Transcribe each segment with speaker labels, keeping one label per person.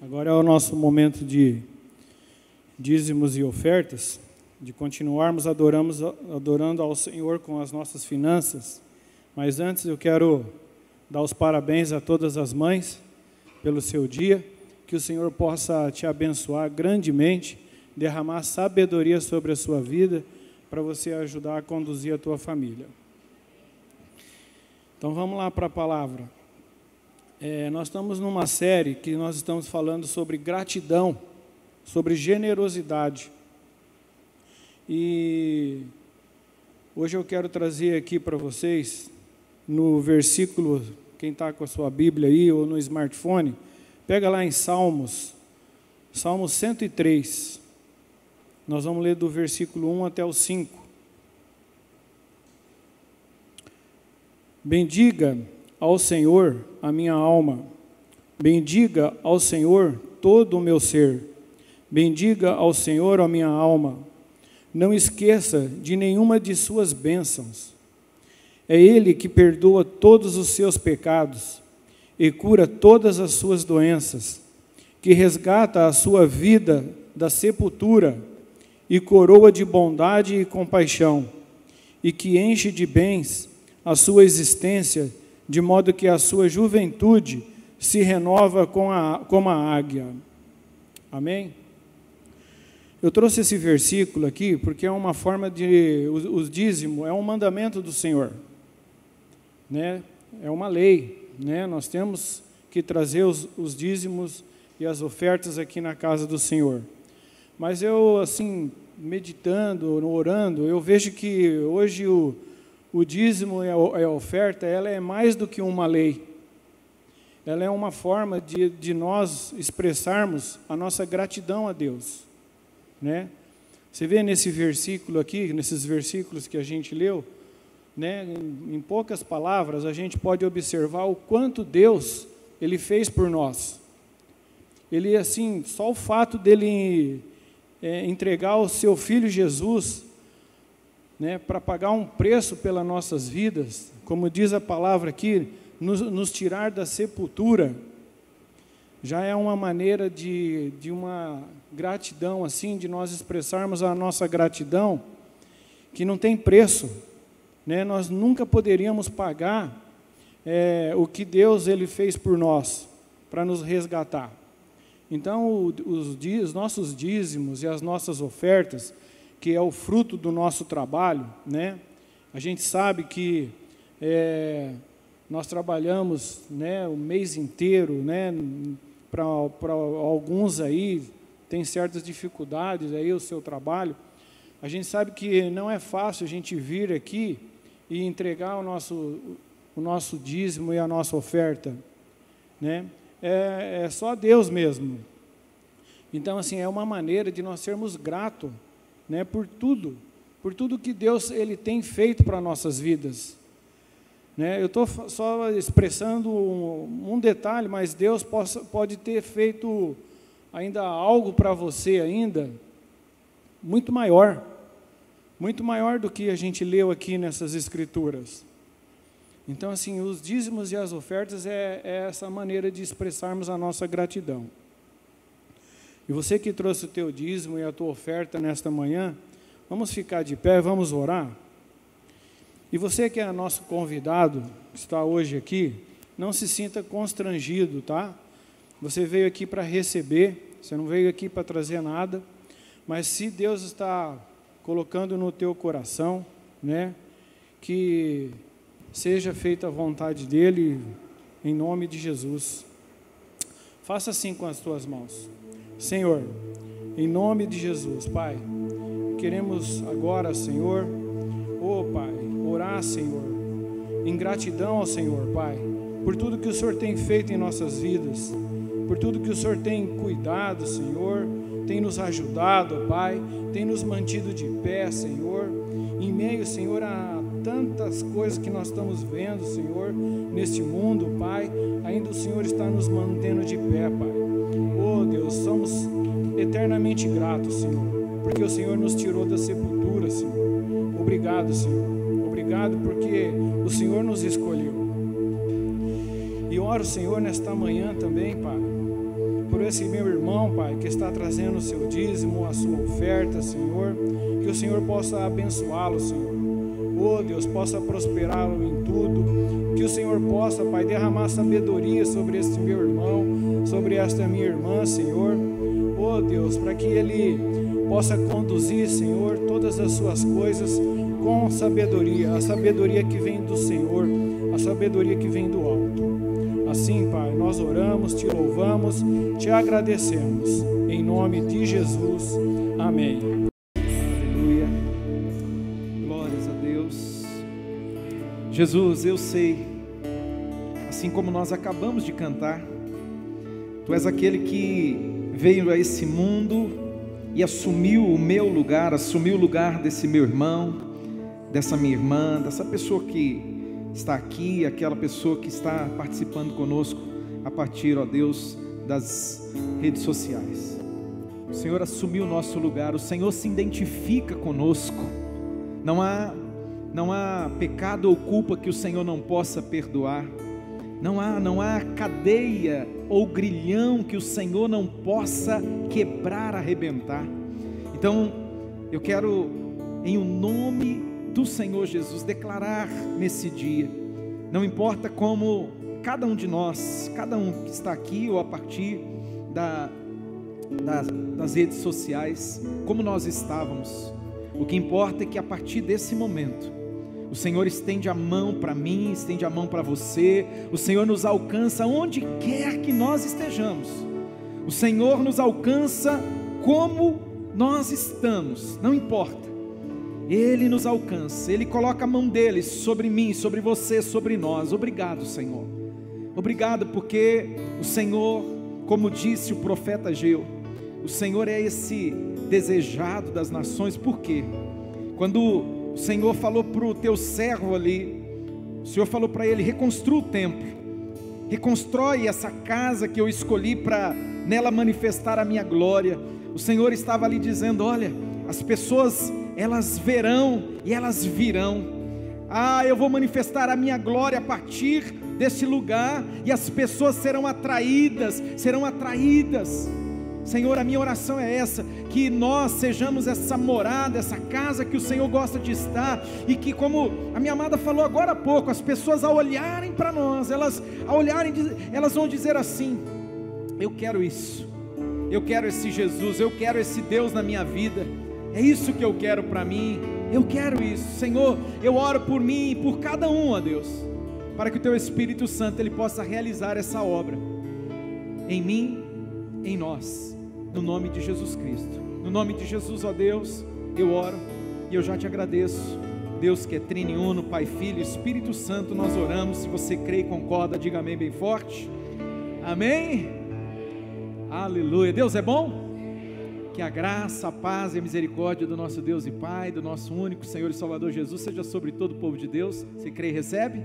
Speaker 1: Agora é o nosso momento de dízimos e ofertas, de continuarmos adorando ao Senhor com as nossas finanças. Mas antes eu quero dar os parabéns a todas as mães pelo seu dia, que o Senhor possa te abençoar grandemente, derramar sabedoria sobre a sua vida, para você ajudar a conduzir a tua família. Então vamos lá para a palavra. Nós estamos numa série que nós estamos falando sobre gratidão, sobre generosidade. E hoje eu quero trazer aqui para vocês, no versículo, quem está com a sua Bíblia aí ou no smartphone, pega lá em Salmos 103. Nós vamos ler do versículo 1 até o 5. Bendiga ao Senhor a minha alma, bendiga ao Senhor todo o meu ser, bendiga ao Senhor a minha alma, não esqueça de nenhuma de suas bênçãos. É Ele que perdoa todos os seus pecados e cura todas as suas doenças, que resgata a sua vida da sepultura e coroa de bondade e compaixão, e que enche de bens a sua existência, de modo que a sua juventude se renova como a águia. Amém? Eu trouxe esse versículo aqui porque é uma forma de... O dízimo é um mandamento do Senhor, né? É uma lei, né? Nós temos que trazer os dízimos e as ofertas aqui na casa do Senhor. Mas eu, assim, meditando, orando, eu vejo que hoje o dízimo e a oferta, ela é mais do que uma lei. Ela é uma forma de nós expressarmos a nossa gratidão a Deus, né? Você vê nesse versículo aqui, nesses versículos que a gente leu, né, em poucas palavras, a gente pode observar o quanto Deus, Ele fez por nós. Ele, assim, só o fato dele entregar o seu Filho Jesus, né, para pagar um preço pelas nossas vidas, como diz a palavra aqui, nos tirar da sepultura, já é uma maneira de uma gratidão, assim, de nós expressarmos a nossa gratidão, que não tem preço, né? Nós nunca poderíamos pagar o que Deus Ele fez por nós, para nos resgatar. Então, os nossos dízimos e as nossas ofertas, que é o fruto do nosso trabalho, né? A gente sabe que nós trabalhamos, né, o mês inteiro, né? Para alguns aí tem certas dificuldades aí o seu trabalho. A gente sabe que não é fácil a gente vir aqui e entregar o nosso dízimo e a nossa oferta, né? É só Deus mesmo. Então, assim, é uma maneira de nós sermos gratos, né, por tudo que Deus Ele tem feito para nossas vidas, né? Eu estou só expressando um detalhe, mas Deus pode ter feito ainda algo para você ainda muito maior do que a gente leu aqui nessas escrituras. Então, assim, os dízimos e as ofertas é essa maneira de expressarmos a nossa gratidão. E você que trouxe o teu dízimo e a tua oferta nesta manhã, vamos ficar de pé, vamos orar. E você que é nosso convidado, que está hoje aqui, não se sinta constrangido, tá? Você veio aqui para receber, você não veio aqui para trazer nada, mas se Deus está colocando no teu coração, né, que seja feita a vontade dEle, em nome de Jesus. Faça assim com as tuas mãos. Senhor, em nome de Jesus, Pai, queremos agora, Senhor, Pai, orar, Senhor, em gratidão ao Senhor, Pai, por tudo que o Senhor tem feito em nossas vidas, por tudo que o Senhor tem cuidado, Senhor, tem nos ajudado, Pai, tem nos mantido de pé, Senhor, em meio, Senhor, a tantas coisas que nós estamos vendo, Senhor, neste mundo, Pai, ainda o Senhor está nos mantendo de pé, Pai. Oh, Deus, somos eternamente gratos, Senhor, porque o Senhor nos tirou da sepultura, Senhor. Obrigado, Senhor. Obrigado porque o Senhor nos escolheu. E oro, Senhor, nesta manhã também, Pai, por esse meu irmão, Pai, que está trazendo o seu dízimo, a sua oferta, Senhor, que o Senhor possa abençoá-lo, Senhor. Oh Deus, possa prosperá-lo em tudo, que o Senhor possa, Pai, derramar sabedoria sobre este meu irmão, sobre esta minha irmã, Senhor. Oh Deus, para que ele possa conduzir, Senhor, todas as suas coisas com sabedoria, a sabedoria que vem do Senhor, a sabedoria que vem do alto. Assim, Pai, nós oramos, te louvamos, te agradecemos, em nome de Jesus, amém.
Speaker 2: Aleluia, glórias a Deus. Jesus, eu sei, assim como nós acabamos de cantar, Tu és aquele que veio a esse mundo e assumiu o meu lugar, assumiu o lugar desse meu irmão, dessa minha irmã, dessa pessoa que está aqui, aquela pessoa que está participando conosco a partir, ó Deus, das redes sociais. O Senhor assumiu o nosso lugar, o Senhor se identifica conosco. Não há pecado ou culpa que o Senhor não possa perdoar. Não há cadeia ou grilhão que o Senhor não possa quebrar, arrebentar. Então, eu quero, em o nome do Senhor Jesus, declarar nesse dia, não importa como cada um de nós, cada um que está aqui ou a partir das redes sociais, como nós estávamos, o que importa é que a partir desse momento, o Senhor estende a mão para mim, estende a mão para você, o Senhor nos alcança onde quer que nós estejamos, o Senhor nos alcança como nós estamos, não importa, Ele nos alcança, Ele coloca a mão dEle sobre mim, sobre você, sobre nós. Obrigado, Senhor, obrigado porque o Senhor, como disse o profeta Ageu, o Senhor é esse desejado das nações. Por quê? Quando o Senhor falou para o teu servo ali, o Senhor falou para ele: reconstrua o templo, reconstrói essa casa que eu escolhi para nela manifestar a minha glória. O Senhor estava ali dizendo: olha, as pessoas, elas verão e elas virão. Eu vou manifestar a minha glória a partir desse lugar, e as pessoas serão atraídas. Senhor, a minha oração é essa, que nós sejamos essa morada, essa casa que o Senhor gosta de estar, e que, como a minha amada falou agora há pouco, as pessoas ao olharem para nós, elas vão dizer assim: eu quero isso, eu quero esse Jesus, eu quero esse Deus na minha vida, é isso que eu quero para mim, eu quero isso. Senhor, eu oro por mim e por cada um, ó Deus, para que o Teu Espírito Santo, Ele possa realizar essa obra, em mim, em nós, no nome de Jesus Cristo. No nome de Jesus, ó Deus, eu oro e eu já te agradeço. Deus que é triniuno, Pai, Filho, Espírito Santo, nós oramos. Se você crê e concorda, diga amém bem forte. Amém? Aleluia. Deus é bom? Que a graça, a paz e a misericórdia do nosso Deus e Pai, do nosso único Senhor e Salvador Jesus, seja sobre todo o povo de Deus. Você crê e recebe?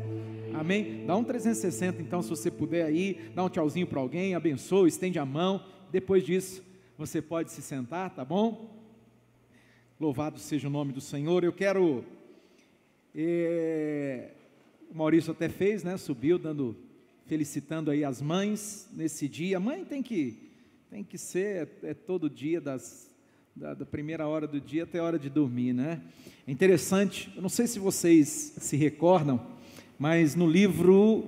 Speaker 2: Amém? Dá um 360 então, se você puder aí, dá um tchauzinho para alguém, abençoa, estende a mão. Depois disso, você pode se sentar, tá bom? Louvado seja o nome do Senhor. Eu quero, o Maurício até fez, né? Subiu felicitando aí as mães nesse dia. A mãe tem que ser todo dia, da primeira hora do dia até a hora de dormir, né? É interessante, eu não sei se vocês se recordam, mas no livro,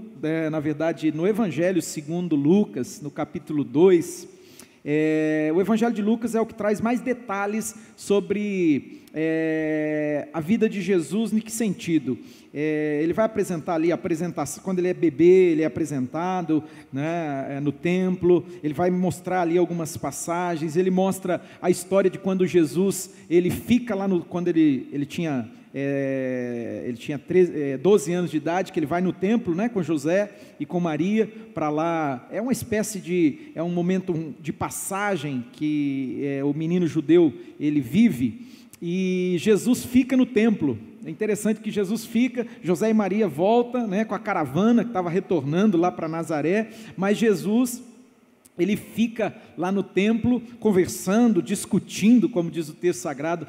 Speaker 2: na verdade, no Evangelho segundo Lucas, no capítulo 2, o Evangelho de Lucas é o que traz mais detalhes sobre a vida de Jesus. Em que sentido? Ele vai apresentar ali, quando ele é bebê, ele é apresentado, né, no templo. Ele vai mostrar ali algumas passagens. Ele mostra a história de quando Jesus, ele fica lá, quando ele tinha 12 anos de idade, que ele vai no templo, né, com José e com Maria, para lá, é uma espécie é um momento de passagem que o menino judeu, ele vive, e Jesus fica no templo. É interessante que Jesus fica, José e Maria voltam, né, com a caravana que estava retornando lá para Nazaré, mas Jesus, ele fica lá no templo conversando, discutindo, como diz o texto sagrado,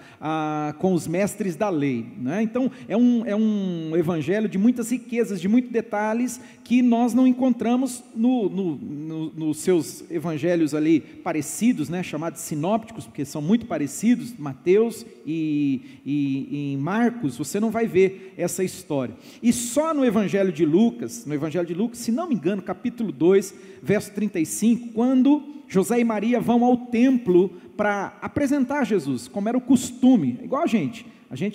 Speaker 2: com os mestres da lei, né? Então é um evangelho de muitas riquezas, de muitos detalhes que nós não encontramos nos seus evangelhos ali parecidos, né? Chamados sinópticos, porque são muito parecidos, Mateus e em Marcos, você não vai ver essa história. E só no evangelho de Lucas, se não me engano, capítulo 2, verso 35, quando José e Maria vão ao templo para apresentar Jesus, como era o costume, igual a gente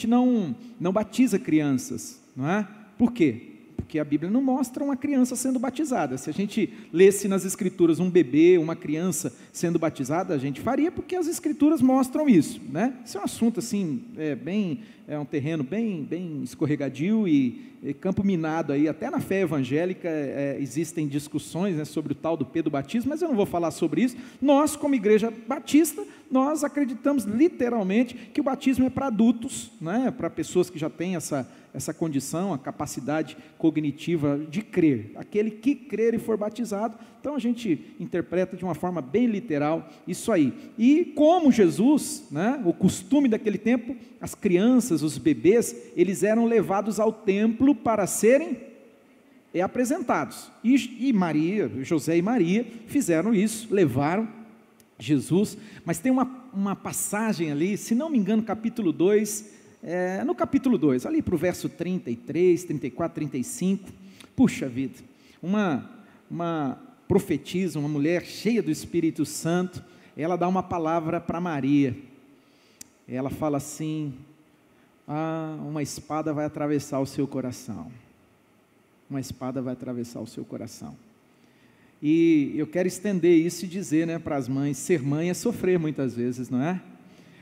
Speaker 2: não batiza crianças, não é? Por quê? Porque a Bíblia não mostra uma criança sendo batizada. Se a gente lesse nas Escrituras um bebê, uma criança sendo batizada, a gente faria, porque as Escrituras mostram isso, né? Isso é um assunto assim, é um terreno bem escorregadio e campo minado aí, até na fé evangélica existem discussões, né, sobre o tal do pedobatismo, mas eu não vou falar sobre isso. Nós, como igreja batista, nós acreditamos literalmente que o batismo é para adultos, né, para pessoas que já têm essa condição, a capacidade cognitiva de crer, aquele que crer e for batizado. Então a gente interpreta de uma forma bem literal isso aí. E como Jesus, né, o costume daquele tempo, as crianças, os bebês, eles eram levados ao templo para serem apresentados, e Maria, José e Maria fizeram isso, levaram Jesus. Mas tem uma passagem ali, se não me engano, capítulo 2, no capítulo 2, ali para o verso 33, 34, 35, puxa vida, uma profetisa, uma mulher cheia do Espírito Santo, ela dá uma palavra para Maria, ela fala assim: uma espada vai atravessar o seu coração, uma espada vai atravessar o seu coração. E eu quero estender isso e dizer, né, para as mães, ser mãe é sofrer muitas vezes, não é?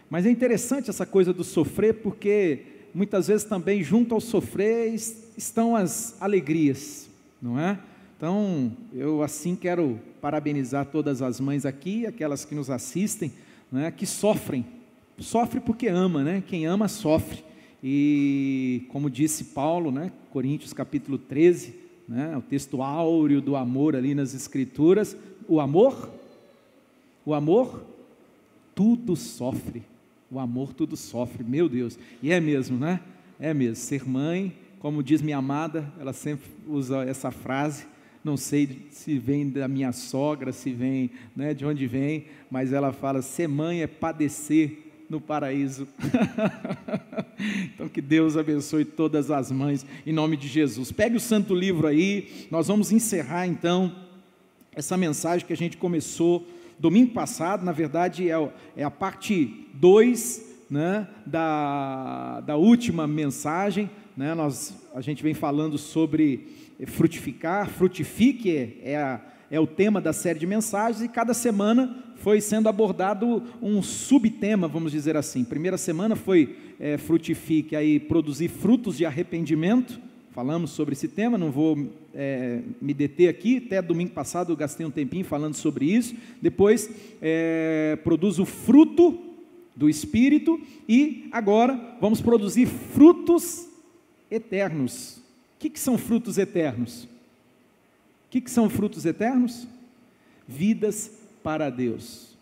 Speaker 2: Mas é interessante essa coisa do sofrer, porque muitas vezes também junto ao sofrer estão as alegrias, não é? Então, eu assim quero parabenizar todas as mães aqui, aquelas que nos assistem, né, que sofre porque ama, né? Quem ama sofre. E como disse Paulo, né, Coríntios capítulo 13, né, o texto áureo do amor ali nas Escrituras, o amor tudo sofre. O amor tudo sofre, meu Deus, e é mesmo, né? É mesmo, ser mãe, como diz minha amada, ela sempre usa essa frase, não sei se vem da minha sogra, se vem, né, de onde vem, mas ela fala: ser mãe é padecer no paraíso. Então que Deus abençoe todas as mães, em nome de Jesus. Pegue o santo livro aí, nós vamos encerrar então essa mensagem que a gente começou domingo passado. Na verdade é a parte 2, né, da última mensagem, né? A gente vem falando sobre frutificar, frutifique, é o tema da série de mensagens, e cada semana foi sendo abordado um subtema, vamos dizer assim. Primeira semana foi frutifique, aí produzir frutos de arrependimento, falamos sobre esse tema, não vou me deter aqui, até domingo passado eu gastei um tempinho falando sobre isso. Depois produz o fruto do Espírito, e agora vamos produzir frutos eternos. O que são frutos eternos? O que são frutos eternos? Vidas para Deus,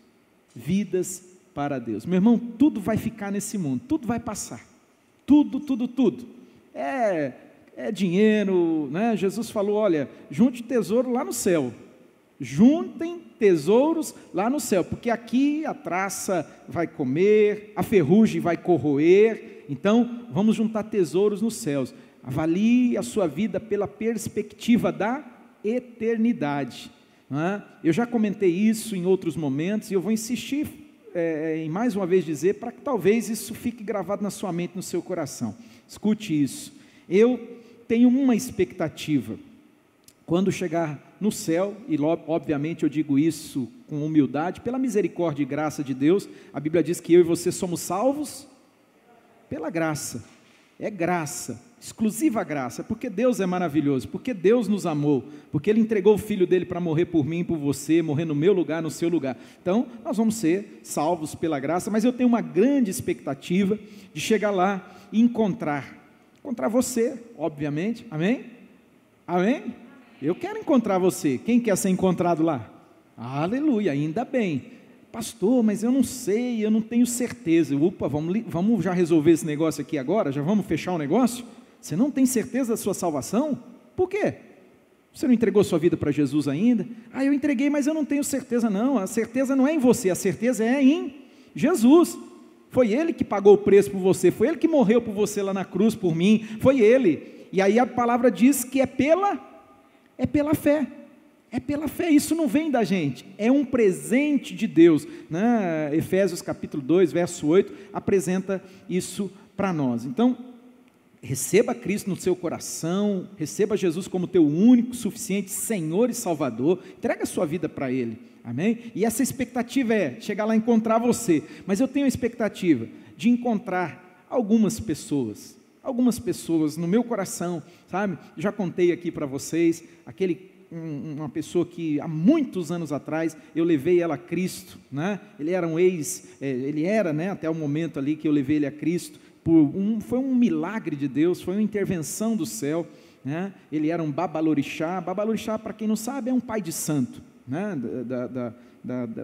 Speaker 2: vidas para Deus. Meu irmão, tudo vai ficar nesse mundo, tudo vai passar, tudo, é dinheiro, né? Jesus falou: olha, junte tesouro lá no céu, juntem tesouros lá no céu, porque aqui a traça vai comer, a ferrugem vai corroer, então vamos juntar tesouros nos céus. Avalie a sua vida pela perspectiva da eternidade. Eu já comentei isso em outros momentos, e eu vou insistir em mais uma vez dizer, para que talvez isso fique gravado na sua mente, no seu coração. Escute isso: eu tenho uma expectativa, quando chegar no céu, e obviamente eu digo isso com humildade, pela misericórdia e graça de Deus. A Bíblia diz que eu e você somos salvos pela graça, é graça, exclusiva graça, porque Deus é maravilhoso, porque Deus nos amou, porque Ele entregou o Filho dEle para morrer por mim e por você, morrer no meu lugar, no seu lugar. Então nós vamos ser salvos pela graça, mas eu tenho uma grande expectativa de chegar lá e encontrar você, obviamente. Amém? Amém? Eu quero encontrar você. Quem quer ser encontrado lá? Aleluia, ainda bem. Pastor, mas eu não sei, eu não tenho certeza. Opa, vamos já resolver esse negócio aqui agora? Já vamos fechar o negócio? Você não tem certeza da sua salvação? Por quê? Você não entregou sua vida para Jesus ainda? Eu entreguei, mas eu não tenho certeza não. A certeza não é em você, a certeza é em Jesus. Foi Ele que pagou o preço por você, foi Ele que morreu por você lá na cruz, por mim, foi Ele. E aí a palavra diz que é pela fé. É pela fé, isso não vem da gente, é um presente de Deus, né? Efésios capítulo 2, verso 8, apresenta isso para nós. Então, receba Cristo no seu coração, receba Jesus como teu único, suficiente Senhor e Salvador, entrega a sua vida para Ele, amém? E essa expectativa é chegar lá e encontrar você, mas eu tenho a expectativa de encontrar algumas pessoas no meu coração, sabe? Já contei aqui para vocês, uma pessoa que há muitos anos atrás eu levei ela a Cristo, né? Ele era, né, até o momento ali que eu levei ele a Cristo, foi um milagre de Deus, foi uma intervenção do céu, né? Ele era um babalorixá, para quem não sabe é um pai de santo, né?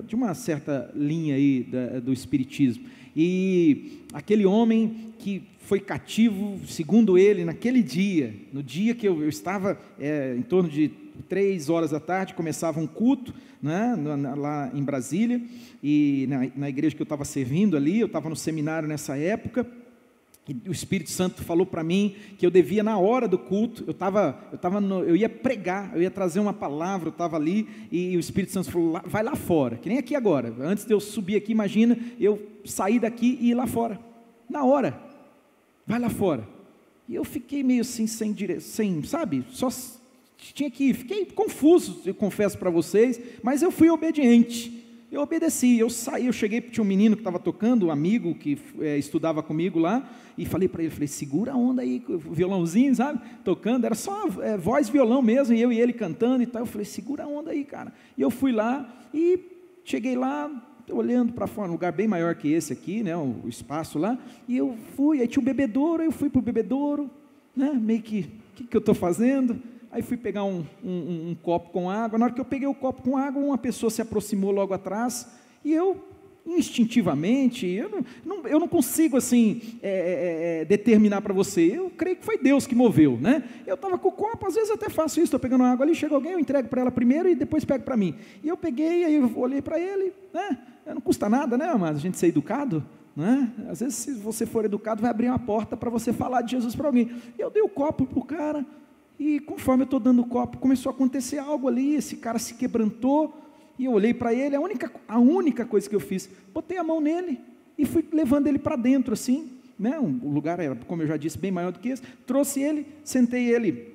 Speaker 2: De uma certa linha aí do espiritismo, e aquele homem que foi cativo, segundo ele, naquele dia, no dia que eu estava em torno de 3 horas da tarde, começava um culto, né, lá em Brasília, e na igreja que eu estava servindo ali, eu estava no seminário nessa época, e o Espírito Santo falou para mim que eu devia, na hora do culto, eu ia pregar, eu ia trazer uma palavra, eu estava ali, e o Espírito Santo falou, vai lá fora, que nem aqui agora, antes de eu subir aqui, imagina, eu sair daqui e ir lá fora, na hora, vai lá fora, e eu fiquei meio assim, sabe, só tinha que ir, fiquei confuso, eu confesso para vocês, mas eu fui obediente, eu obedeci, eu saí, eu cheguei, tinha um menino que estava tocando, um amigo que estudava comigo lá, e falei para ele, segura a onda aí, violãozinho, sabe, tocando, era só voz, violão mesmo, e eu e ele cantando e tal, eu falei, segura a onda aí, cara, e eu fui lá, e cheguei lá, olhando para fora, um lugar bem maior que esse aqui, né, o espaço lá, e eu fui, aí tinha um bebedouro, eu fui para o bebedouro, né, meio que, o que eu estou fazendo? Aí fui pegar um copo com água, na hora que eu peguei o copo com água, uma pessoa se aproximou logo atrás, e eu, instintivamente, eu não consigo assim, determinar para você, eu creio que foi Deus que moveu, né? Eu estava com o copo, às vezes eu até faço isso, estou pegando água ali, chega alguém, eu entrego para ela primeiro e depois pego para mim, e eu peguei, aí eu olhei para ele, né? Não custa nada, né, amado, a gente ser educado, né? Às vezes se você for educado, vai abrir uma porta para você falar de Jesus para alguém, eu dei o copo para o cara, e conforme eu estou dando o copo, começou a acontecer algo ali, esse cara se quebrantou, e eu olhei para ele, a única coisa que eu fiz, botei a mão nele, e fui levando ele para dentro assim, né? O lugar era, como eu já disse, bem maior do que esse, trouxe ele, sentei ele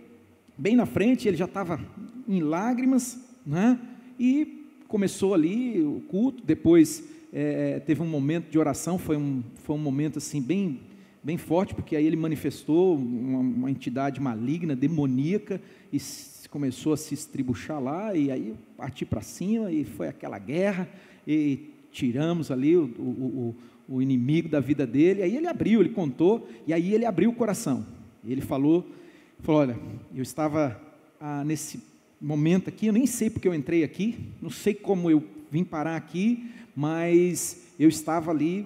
Speaker 2: bem na frente, ele já estava em lágrimas, né? E começou ali o culto, depois teve um momento de oração, foi um momento assim bem forte, porque aí ele manifestou uma entidade maligna, demoníaca, e começou a se estribuchar lá, e aí parti para cima, e foi aquela guerra, e tiramos ali o inimigo da vida dele, aí ele contou, e aí ele abriu o coração, ele falou, olha, eu estava nesse momento aqui, eu nem sei porque eu entrei aqui, não sei como eu vim parar aqui, mas eu estava ali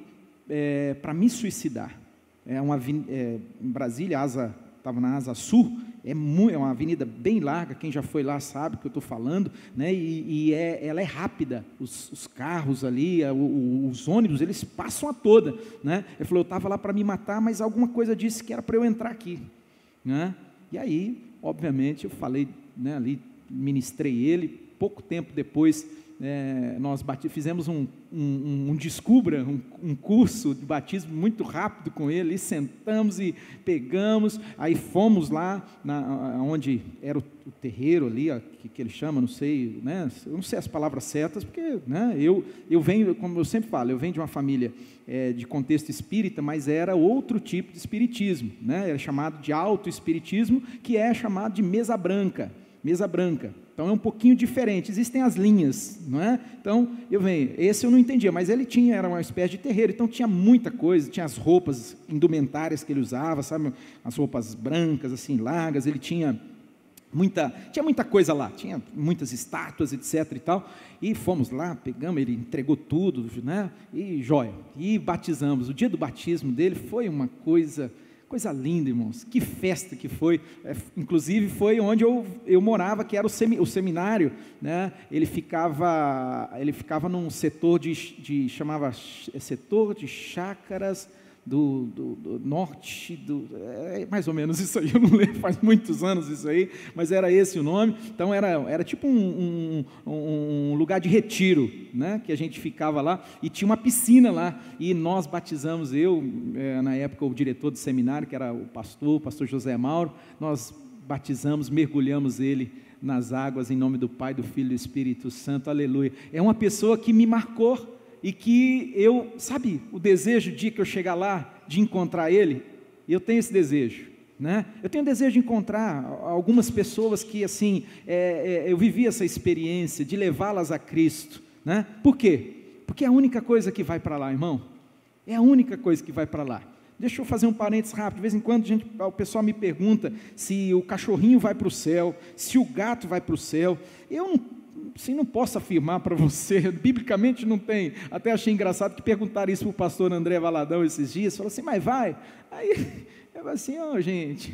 Speaker 2: para me suicidar. Em Brasília, estava na Asa Sul, é uma avenida bem larga, quem já foi lá sabe o que eu estou falando, né? Ela é rápida, os carros ali, os ônibus, eles passam a toda, né? Ele falou, eu estava lá para me matar, mas alguma coisa disse que era para eu entrar aqui, né? E aí, obviamente, eu falei, né, ali, ministrei ele, pouco tempo depois, nós fizemos um curso de batismo muito rápido com ele, e sentamos e pegamos, aí fomos lá, onde era o terreiro ali, que ele chama, não sei, né, eu não sei as palavras certas, porque, né, eu venho, como eu sempre falo, eu venho de uma família de contexto espírita, mas era outro tipo de espiritismo, né, era chamado de autoespiritismo, que é chamado de mesa branca, então é um pouquinho diferente, existem as linhas, não é? Então, esse eu não entendia, mas era uma espécie de terreiro, então tinha muita coisa, tinha as roupas indumentárias que ele usava, sabe, as roupas brancas, assim, largas, ele tinha tinha muita coisa lá, tinha muitas estátuas, etc. e tal, e fomos lá, pegamos, ele entregou tudo, né? E joia, e batizamos. O dia do batismo dele foi uma coisa linda, irmãos, que festa que foi. Inclusive foi onde eu morava, que era o seminário, né? Ele ficava num setor chamava setor de chácaras do norte, mais ou menos isso aí, eu não lembro, faz muitos anos isso aí, mas era esse o nome. Então era tipo um lugar de retiro, né, que a gente ficava lá, e tinha uma piscina lá, e nós batizamos, na época o diretor do seminário, que era o pastor José Mauro, nós batizamos, mergulhamos ele nas águas, em nome do Pai, do Filho e do Espírito Santo, aleluia. É uma pessoa que me marcou, e que sabe, o desejo, o dia que eu chegar lá, de encontrar ele, eu tenho esse desejo, né? Eu tenho o desejo de encontrar algumas pessoas que, assim, eu vivi essa experiência, de levá-las a Cristo, né? Por quê? Porque é a única coisa que vai para lá, irmão, é a única coisa que vai para lá. Deixa eu fazer um parênteses rápido. De vez em quando o pessoal me pergunta se o cachorrinho vai para o céu, se o gato vai para o céu. Eu não posso afirmar para você, biblicamente não tem. Até achei engraçado que perguntaram isso para o pastor André Valadão esses dias, falou assim, mas vai? Aí eu falei assim, gente,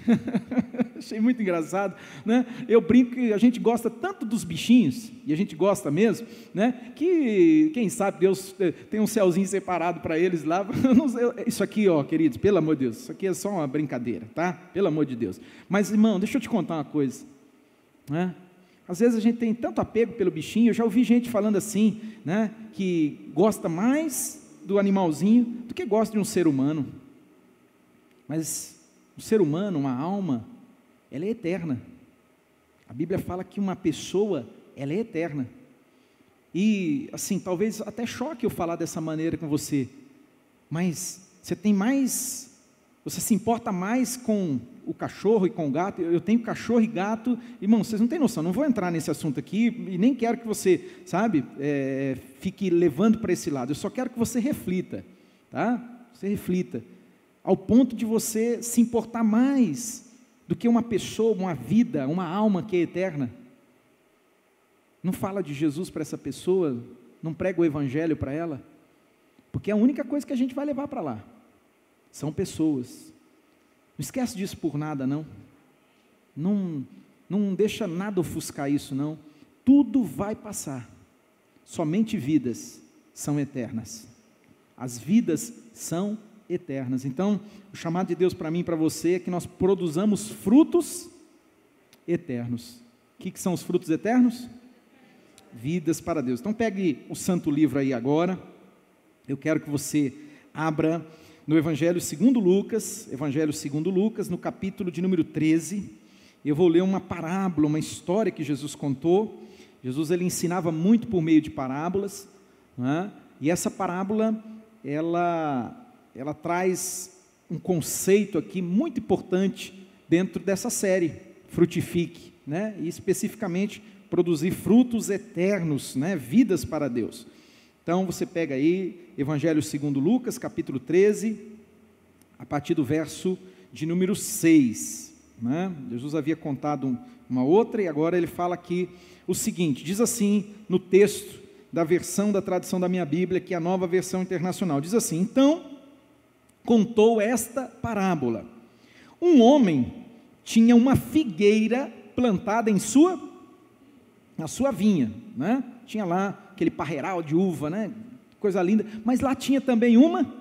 Speaker 2: achei muito engraçado, né? Eu brinco que a gente gosta tanto dos bichinhos, e a gente gosta mesmo, né? Que quem sabe Deus tem um céuzinho separado para eles lá. Isso aqui, queridos, pelo amor de Deus, isso aqui é só uma brincadeira, tá? Pelo amor de Deus. Mas, irmão, deixa eu te contar uma coisa, né? Às vezes a gente tem tanto apego pelo bichinho. Eu já ouvi gente falando assim, né, que gosta mais do animalzinho do que gosta de um ser humano. Mas o ser humano, uma alma, ela é eterna. A Bíblia fala que uma pessoa, ela é eterna. E assim, talvez até choque eu falar dessa maneira com você, mas você se importa mais com o cachorro e com o gato. Eu tenho cachorro e gato, irmão, vocês não têm noção, não vou entrar nesse assunto aqui, e nem quero que você, sabe, fique levando para esse lado. Eu só quero que você reflita, tá? Você reflita, ao ponto de você se importar mais do que uma pessoa, uma vida, uma alma que é eterna. Não fala de Jesus para essa pessoa, não prega o evangelho para ela, porque é a única coisa que a gente vai levar para lá são pessoas. Não esquece disso por nada, não. Não deixa nada ofuscar isso, não. Tudo vai passar. Somente vidas são eternas. As vidas são eternas. Então, o chamado de Deus para mim e para você é que nós produzamos frutos eternos. O que são os frutos eternos? Vidas para Deus. Então, pegue o santo livro aí agora. Eu quero que você abra no Evangelho segundo Lucas, no capítulo de número 13, eu vou ler uma parábola, uma história que Jesus contou. Jesus, ele ensinava muito por meio de parábolas, né? E essa parábola, ela traz um conceito aqui muito importante dentro dessa série, frutifique, né? E especificamente, produzir frutos eternos, né? Vidas para Deus. Então, você pega aí, Evangelho segundo Lucas, capítulo 13, a partir do verso de número 6, né? Jesus havia contado uma outra, e agora ele fala aqui o seguinte, diz assim, no texto da versão da tradução da minha Bíblia, que é a Nova Versão Internacional, diz assim, então, contou esta parábola, um homem tinha uma figueira plantada na sua vinha, né? Tinha lá aquele parreiral de uva, né? Coisa linda, mas lá tinha também uma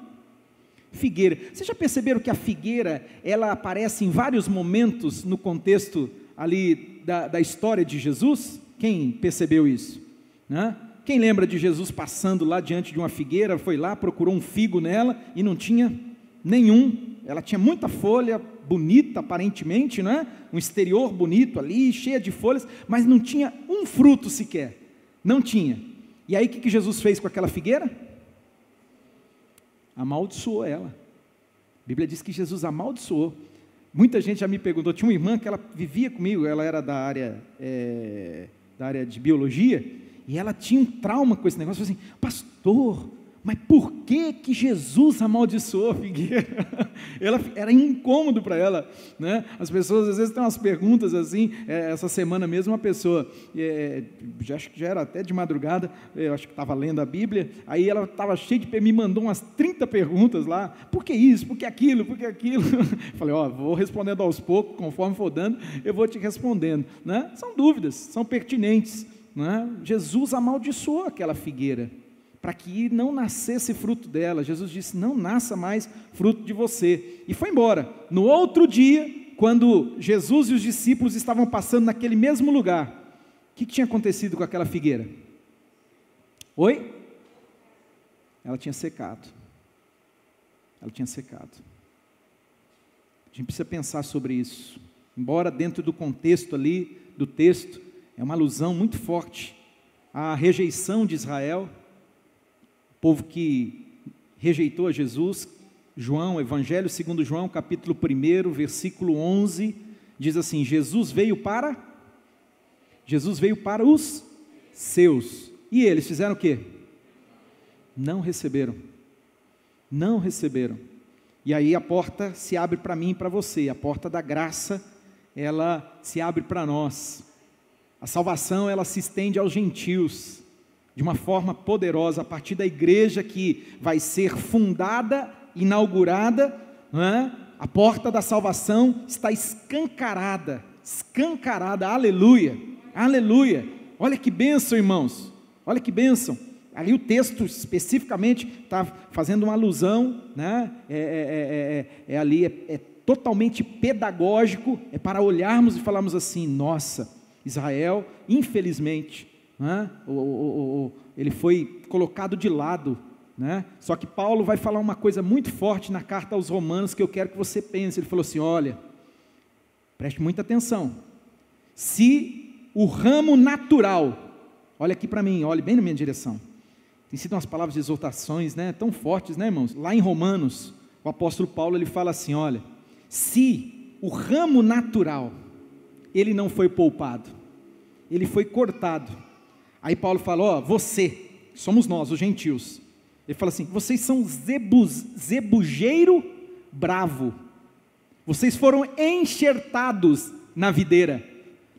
Speaker 2: figueira. Vocês já perceberam que a figueira, ela aparece em vários momentos no contexto ali da história de Jesus? Quem percebeu isso? Né? Quem lembra de Jesus passando lá diante de uma figueira, foi lá, procurou um figo nela e não tinha nenhum. Ela tinha muita folha, bonita aparentemente, né? Um exterior bonito ali, cheia de folhas, mas não tinha um fruto sequer. Não tinha. E aí o que Jesus fez com aquela figueira? Amaldiçoou ela. A Bíblia diz que Jesus amaldiçoou. Muita gente já me perguntou, tinha uma irmã que ela vivia comigo, ela era da área de biologia, e ela tinha um trauma com esse negócio, falou assim, pastor, Mas por que Jesus amaldiçoou a figueira? Era incômodo para ela, né? As pessoas às vezes têm umas perguntas assim. Essa semana mesmo uma pessoa, acho que já era até de madrugada, eu acho que estava lendo a Bíblia, aí ela estava cheia de, me mandou umas 30 perguntas lá, por que isso, por que aquilo, por que aquilo? Falei, vou respondendo aos poucos, conforme for dando, eu vou te respondendo, né? São dúvidas, são pertinentes, né? Jesus amaldiçoou aquela figueira, para que não nascesse fruto dela. Jesus disse, não nasça mais fruto de você, e foi embora. No outro dia, quando Jesus e os discípulos estavam passando naquele mesmo lugar, o que tinha acontecido com aquela figueira? Oi? Ela tinha secado. Ela tinha secado. A gente precisa pensar sobre isso, embora dentro do contexto ali, do texto, é uma alusão muito forte à rejeição de Israel, povo que rejeitou a Jesus. João, Evangelho segundo João, capítulo 1, versículo 11, diz assim, Jesus veio para os seus, e eles fizeram o quê? Não receberam, e aí a porta se abre para mim e para você, a porta da graça, ela se abre para nós, a salvação ela se estende aos gentios, de uma forma poderosa, a partir da igreja que vai ser fundada, inaugurada, não é? A porta da salvação está escancarada, aleluia, aleluia, olha que bênção, irmãos, olha que bênção. Ali o texto especificamente está fazendo uma alusão, né? É totalmente pedagógico, é para olharmos e falarmos assim, nossa, Israel, infelizmente, né? Ele foi colocado de lado, né? Só que Paulo vai falar uma coisa muito forte na carta aos Romanos, que eu quero que você pense. Ele falou assim, olha, preste muita atenção, se o ramo natural, olha aqui para mim, olhe bem na minha direção, tem sido umas palavras de exortações, né, tão fortes, né, irmãos? Lá em Romanos, o apóstolo Paulo, ele fala assim, olha, se o ramo natural, ele não foi poupado, ele foi cortado. Aí Paulo fala, você, somos nós, os gentios, ele fala assim, vocês são zebujeiro bravo, vocês foram enxertados na videira,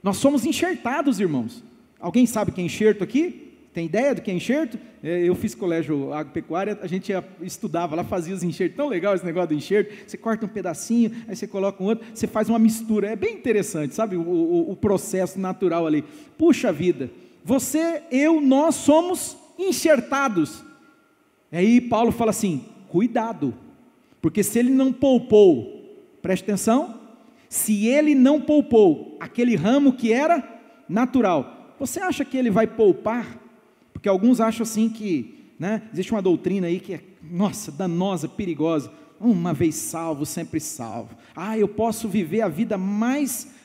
Speaker 2: nós somos enxertados, irmãos. Alguém sabe o que é enxerto aqui? Tem ideia do que é enxerto? Eu fiz colégio agropecuária, a gente estudava lá, fazia os enxertos, tão legal esse negócio do enxerto, você corta um pedacinho, aí você coloca um outro, você faz uma mistura, é bem interessante, sabe, o processo natural ali. Puxa vida, você, nós somos enxertados. Aí Paulo fala assim, cuidado, porque se ele não poupou, preste atenção, se ele não poupou aquele ramo que era natural, você acha que ele vai poupar? Porque alguns acham assim que, né, existe uma doutrina aí que é, nossa, danosa, perigosa, uma vez salvo, sempre salvo, eu posso viver a vida mais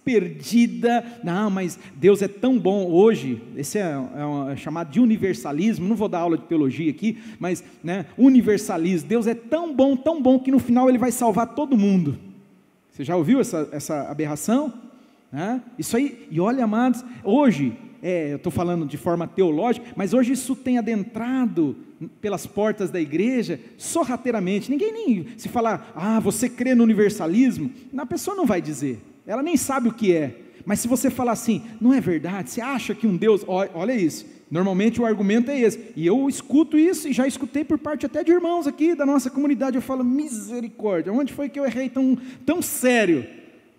Speaker 2: perdida, não, mas Deus é tão bom. Hoje, esse é chamado de universalismo, não vou dar aula de teologia aqui, mas, né, universalismo, Deus é tão bom, que no final Ele vai salvar todo mundo. Você já ouviu essa aberração? Isso aí, e olha, amados, hoje, eu estou falando de forma teológica, mas hoje isso tem adentrado pelas portas da igreja, sorrateiramente. Ninguém nem, se falar, você crê no universalismo, a pessoa não vai dizer, ela nem sabe o que é, mas se você falar assim, não é verdade, você acha que um Deus, olha isso, normalmente o argumento é esse, e eu escuto isso, e já escutei por parte até de irmãos aqui da nossa comunidade, eu falo, misericórdia, onde foi que eu errei tão sério,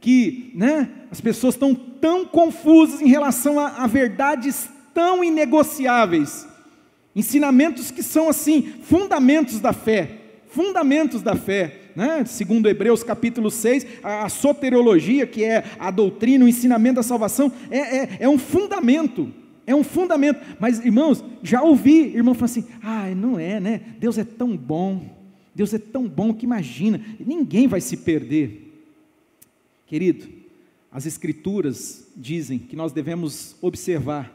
Speaker 2: que, né, as pessoas estão tão confusas em relação a verdades tão inegociáveis, ensinamentos que são assim, fundamentos da fé, né? Segundo Hebreus capítulo 6, a soteriologia, que é a doutrina, o ensinamento da salvação, é um fundamento, mas irmãos, já ouvi, irmão falando assim, não é, né, Deus é tão bom que imagina, ninguém vai se perder. Querido, as Escrituras dizem que nós devemos observar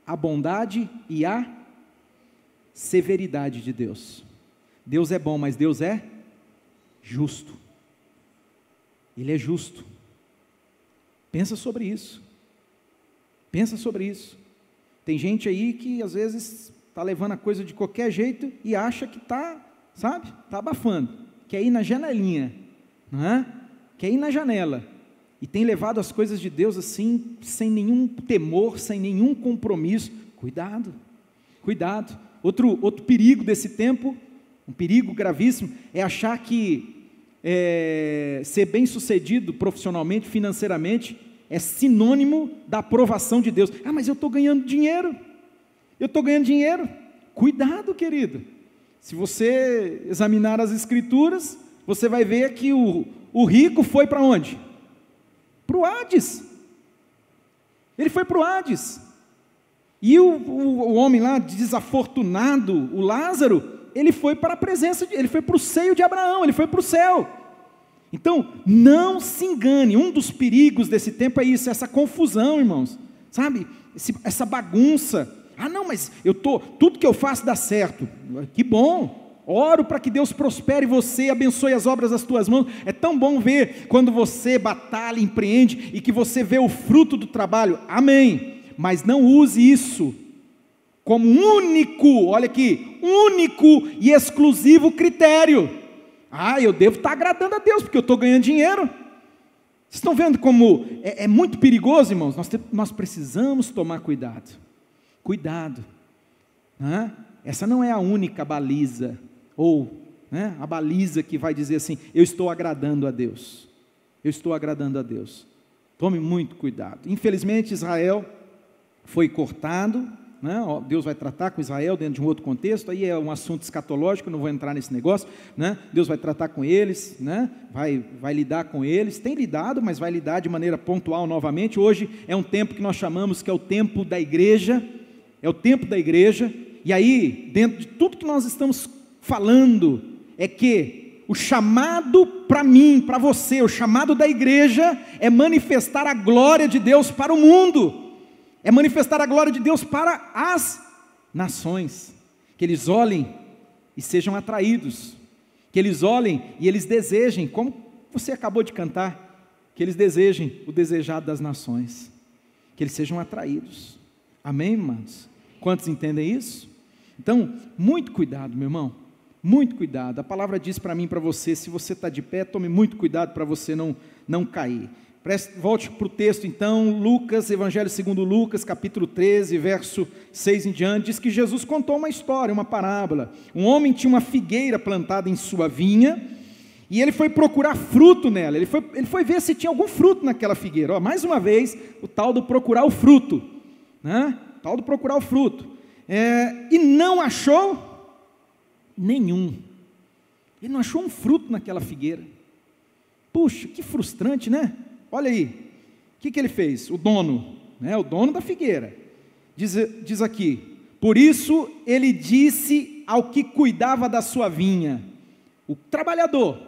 Speaker 2: a bondade e a severidade de Deus. Deus é bom, mas Deus é justo. Ele é justo. Pensa sobre isso. Tem gente aí que às vezes está levando a coisa de qualquer jeito e acha que está, sabe, está abafando, quer ir na janelinha, não é? Quer ir na janela, e tem levado as coisas de Deus assim, sem nenhum temor, sem nenhum compromisso. Cuidado, cuidado. Outro perigo desse tempo, um perigo gravíssimo, é achar que ser bem sucedido profissionalmente, financeiramente, é sinônimo da aprovação de Deus. Mas eu estou ganhando dinheiro, cuidado, querido. Se você examinar as Escrituras, você vai ver que o rico foi para onde? Para o Hades. Ele foi para o Hades. E o homem lá, desafortunado, o Lázaro, ele foi para a presença, ele foi para o seio de Abraão, ele foi para o céu. Então, não se engane, um dos perigos desse tempo é isso, essa confusão, irmãos, sabe, essa bagunça. Não, mas tudo que eu faço dá certo. Que bom, oro para que Deus prospere você, abençoe as obras das tuas mãos. É tão bom ver quando você batalha, empreende, e que você vê o fruto do trabalho, amém, mas não use isso como único, olha aqui, único e exclusivo critério. Eu devo estar agradando a Deus, porque eu estou ganhando dinheiro. Vocês estão vendo como é muito perigoso, irmãos? Nós precisamos tomar cuidado. Cuidado. Essa não é a única baliza, ou a baliza que vai dizer assim, eu estou agradando a Deus. Eu estou agradando a Deus. Tome muito cuidado. Infelizmente, Israel foi cortado, Deus vai tratar com Israel dentro de um outro contexto, aí é um assunto escatológico, não vou entrar nesse negócio, Deus vai tratar com eles, vai lidar com eles, tem lidado, mas vai lidar de maneira pontual novamente. Hoje é um tempo que nós chamamos que é o tempo da igreja, e aí, dentro de tudo que nós estamos falando, é que o chamado para mim, para você, o chamado da igreja, é manifestar a glória de Deus para o mundo, é manifestar a glória de Deus para as nações, que eles olhem e sejam atraídos, que eles olhem e eles desejem, como você acabou de cantar, que eles desejem o desejado das nações, que eles sejam atraídos, amém, irmãos? Quantos entendem isso? Então, muito cuidado, meu irmão, muito cuidado. A palavra diz para mim e para você, se você está de pé, tome muito cuidado para você não cair. Volte para o texto então, Lucas, Evangelho segundo Lucas, capítulo 13, verso 6 em diante, diz que Jesus contou uma história, uma parábola. Um homem tinha uma figueira plantada em sua vinha, e ele foi procurar fruto nela, ele foi ver se tinha algum fruto naquela figueira. Mais uma vez, o tal do procurar o fruto, e não achou nenhum, ele não achou um fruto naquela figueira. Puxa, que frustrante, né? Olha aí, o que ele fez? O dono da figueira, diz aqui, por isso ele disse ao que cuidava da sua vinha, o trabalhador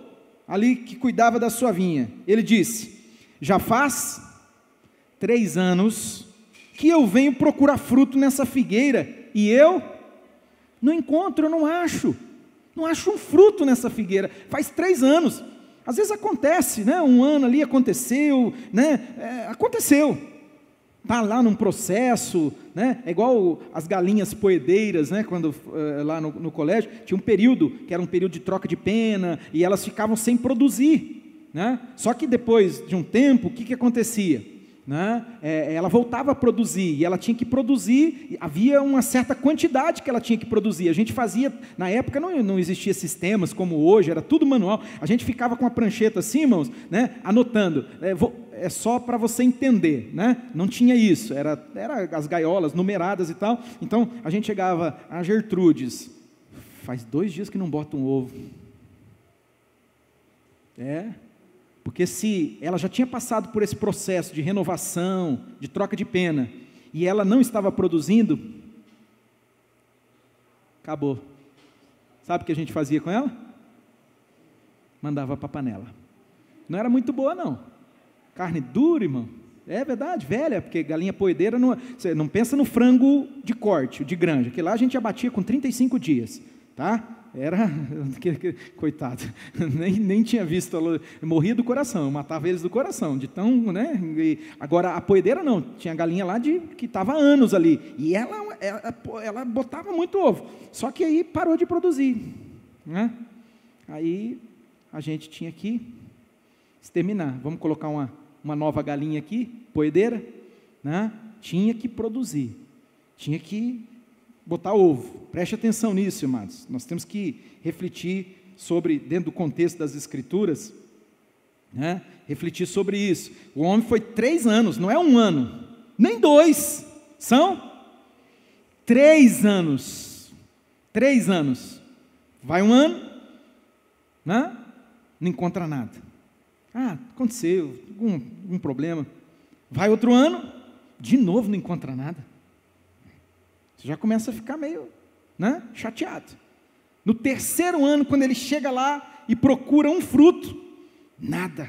Speaker 2: ali que cuidava da sua vinha, ele disse, já faz 3 anos que eu venho procurar fruto nessa figueira, e eu não encontro, eu não acho um fruto nessa figueira, faz 3 anos, às vezes acontece, um ano ali aconteceu, aconteceu, está lá num processo, é igual as galinhas poedeiras, quando lá no colégio, tinha um período, que era um período de troca de pena, e elas ficavam sem produzir, só que depois de um tempo, o que acontecia? Ela voltava a produzir, e ela tinha que produzir, havia uma certa quantidade que ela tinha que produzir, a gente fazia, na época não existia sistemas como hoje, era tudo manual, a gente ficava com a prancheta assim, irmãos, anotando, é só para você entender, não tinha isso, era as gaiolas numeradas e tal, então a gente chegava, a Gertrudes, faz 2 dias que não bota um ovo, porque se ela já tinha passado por esse processo de renovação, de troca de pena, e ela não estava produzindo, acabou. Sabe o que a gente fazia com ela? Mandava para a panela. Não era muito boa não, carne dura, irmão, é verdade, velha, porque galinha poedeira, você não pensa no frango de corte, de granja, que lá a gente abatia com 35 dias, era, coitado, nem tinha visto, morria do coração, eu matava eles do coração, de tão, né? Agora a poedeira não, tinha galinha lá que estava há anos ali, e ela botava muito ovo, só que aí parou de produzir, né? Aí a gente tinha que exterminar, vamos colocar uma nova galinha aqui, poedeira, né? Tinha que produzir, tinha que botar ovo. Preste atenção nisso, amados. Nós temos que refletir sobre, dentro do contexto das Escrituras, né? Refletir sobre isso. O homem foi 3 anos, não é 1 ano, nem 2, são 3 anos. 3 anos. Vai 1 ano, né? Não encontra nada. Aconteceu, algum problema. Vai outro ano, de novo não encontra nada. Você já começa a ficar meio, né, chateado. No 3º ano, quando ele chega lá e procura um fruto, nada.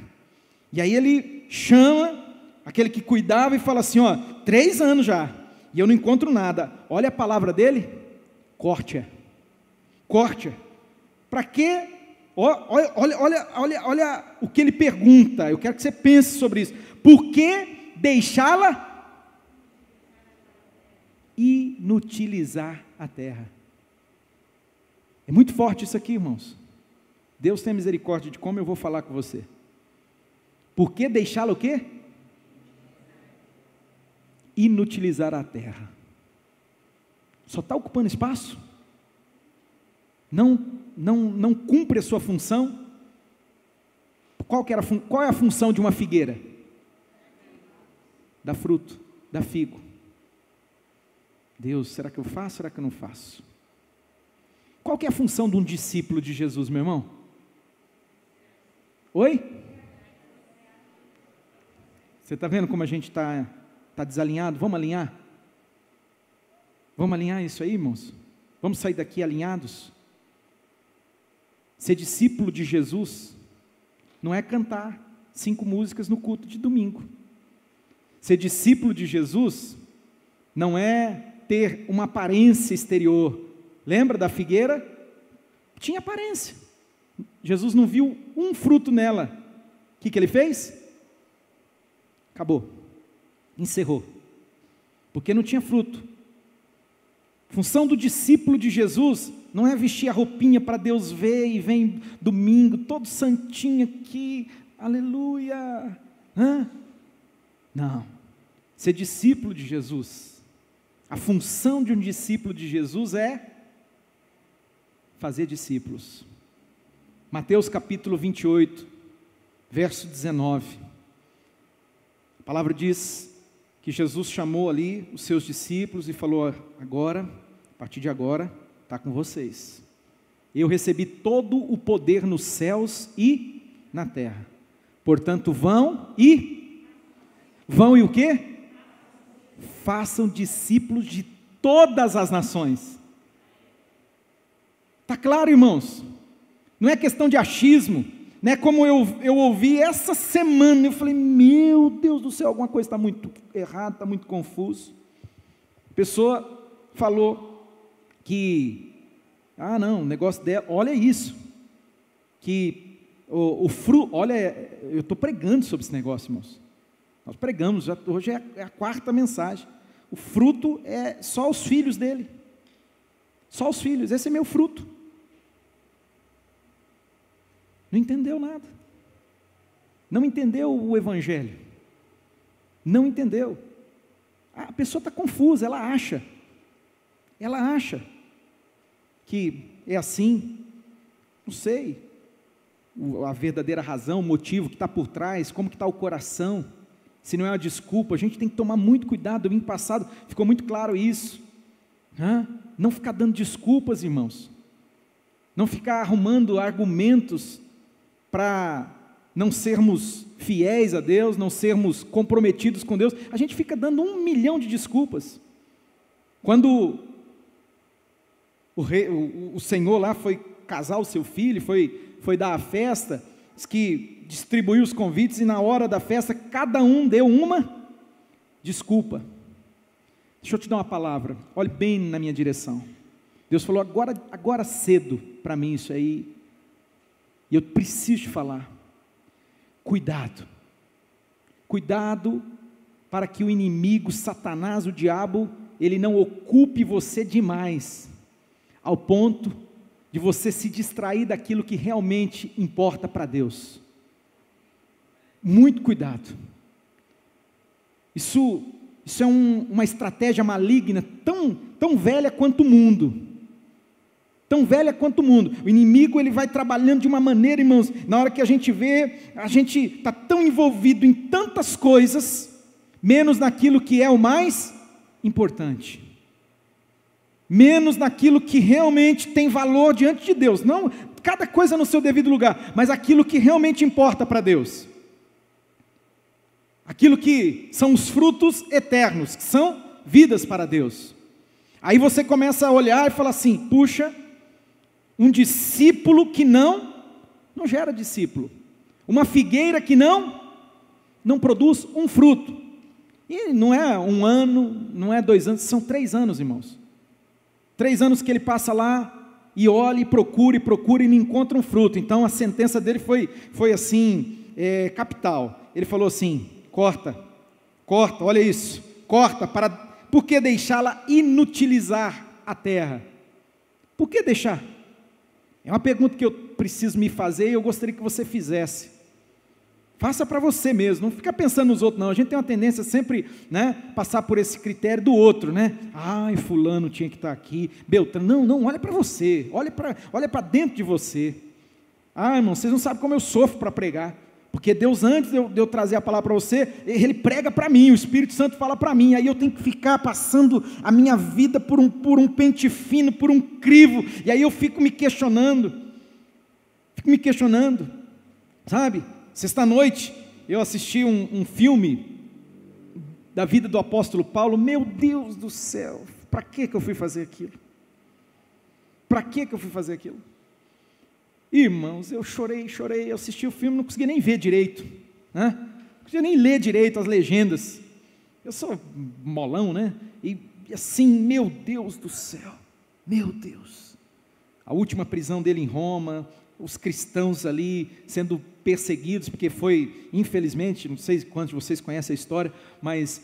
Speaker 2: E aí ele chama aquele que cuidava e fala assim, 3 anos já, e eu não encontro nada. Olha a palavra dele, corte-a. Corte-a. Para quê? Olha o que ele pergunta, eu quero que você pense sobre isso. Por que deixá-la inutilizar a terra? É muito forte isso aqui, irmãos. Deus tem misericórdia de como eu vou falar com você. Por que deixá-la o quê? Inutilizar a terra. Só está ocupando espaço? Não cumpre a sua função? Qual é a função de uma figueira? Dá fruto, dá figo. Deus, será que eu faço, será que eu não faço? Qual que é a função de um discípulo de Jesus, meu irmão? Oi? Você está vendo como a gente está desalinhado? Vamos alinhar? Vamos alinhar isso aí, irmãos? Vamos sair daqui alinhados? Ser discípulo de Jesus não é cantar 5 músicas no culto de domingo. Ser discípulo de Jesus não é ter uma aparência exterior. Lembra da figueira? Tinha aparência. Jesus não viu um fruto nela. O que ele fez? Acabou. Encerrou. Porque não tinha fruto. A função do discípulo de Jesus não é vestir a roupinha para Deus ver e vem domingo, todo santinho aqui, aleluia. Não. Ser discípulo de Jesus. A função de um discípulo de Jesus é fazer discípulos. Mateus capítulo 28, verso 19. A palavra diz que Jesus chamou ali os seus discípulos e falou: agora, a partir de agora, está com vocês. Eu recebi todo o poder nos céus e na terra. Portanto, vão e o quê? Façam discípulos de todas as nações. Está claro, irmãos? Não é questão de achismo, não é como eu ouvi essa semana, eu falei, meu Deus do céu, alguma coisa está muito errada, está muito confuso. A pessoa falou que, não, o negócio dela, olha isso, que o fruto, olha, eu estou pregando sobre esse negócio, irmãos. Nós pregamos, hoje é a 4ª mensagem. O fruto é só os filhos dele. Só os filhos, esse é meu fruto. Não entendeu nada. Não entendeu o Evangelho. Não entendeu. A pessoa está confusa, ela acha que é assim. Não sei a verdadeira razão, o motivo que está por trás, como que está o coração. Se não é uma desculpa, a gente tem que tomar muito cuidado. Domingo passado ficou muito claro isso. Não ficar dando desculpas, irmãos. Não ficar arrumando argumentos para não sermos fiéis a Deus, não sermos comprometidos com Deus. A gente fica dando 1 milhão de desculpas. Quando o Senhor lá foi casar o seu filho, foi dar a festa, diz que distribuiu os convites e na hora da festa cada um deu uma desculpa. Deixa eu te dar uma palavra, olhe bem na minha direção. Deus falou agora cedo para mim isso aí, e eu preciso te falar, cuidado para que o inimigo, Satanás, o diabo, ele não ocupe você demais, ao ponto de você se distrair daquilo que realmente importa para Deus. Muito cuidado. Isso é uma estratégia maligna, tão velha quanto o mundo. Tão velha quanto o mundo. O inimigo, ele vai trabalhando de uma maneira, irmãos, na hora que a gente vê, a gente está tão envolvido em tantas coisas, menos naquilo que é o mais importante. Menos naquilo que realmente tem valor diante de Deus. Não, cada coisa no seu devido lugar, mas aquilo que realmente importa para Deus. Aquilo que são os frutos eternos, que são vidas para Deus. Aí você começa a olhar e falar assim, puxa, um discípulo que não gera discípulo. Uma figueira que não produz um fruto. E não é 1 ano, não é 2 anos, são 3 anos, irmãos. 3 anos que ele passa lá e olha e procura e não encontra um fruto. Então a sentença dele foi assim, capital. Ele falou assim, corta, olha isso, corta, por que deixá-la inutilizar a terra? Por que deixar? É uma pergunta que eu preciso me fazer e eu gostaria que você fizesse. Faça para você mesmo, não fica pensando nos outros não. A gente tem uma tendência sempre, passar por esse critério do outro, ai, fulano tinha que estar aqui, Beltrano, não, olha para você, olha para dentro de você. Irmão, vocês não sabem como eu sofro para pregar, porque Deus, antes de eu trazer a palavra para você, Ele prega para mim, o Espírito Santo fala para mim, aí eu tenho que ficar passando a minha vida por um pente fino, por um crivo, e aí eu fico me questionando, sabe? Sexta-noite, eu assisti um filme da vida do apóstolo Paulo. Meu Deus do céu, para que eu fui fazer aquilo? Irmãos, eu chorei, eu assisti o filme, não conseguia nem ver direito, não conseguia nem ler direito as legendas, eu sou molão, e assim, meu Deus do céu, meu Deus, a última prisão dele em Roma, os cristãos ali sendo perseguidos, porque foi, infelizmente, não sei quantos de vocês conhecem a história, mas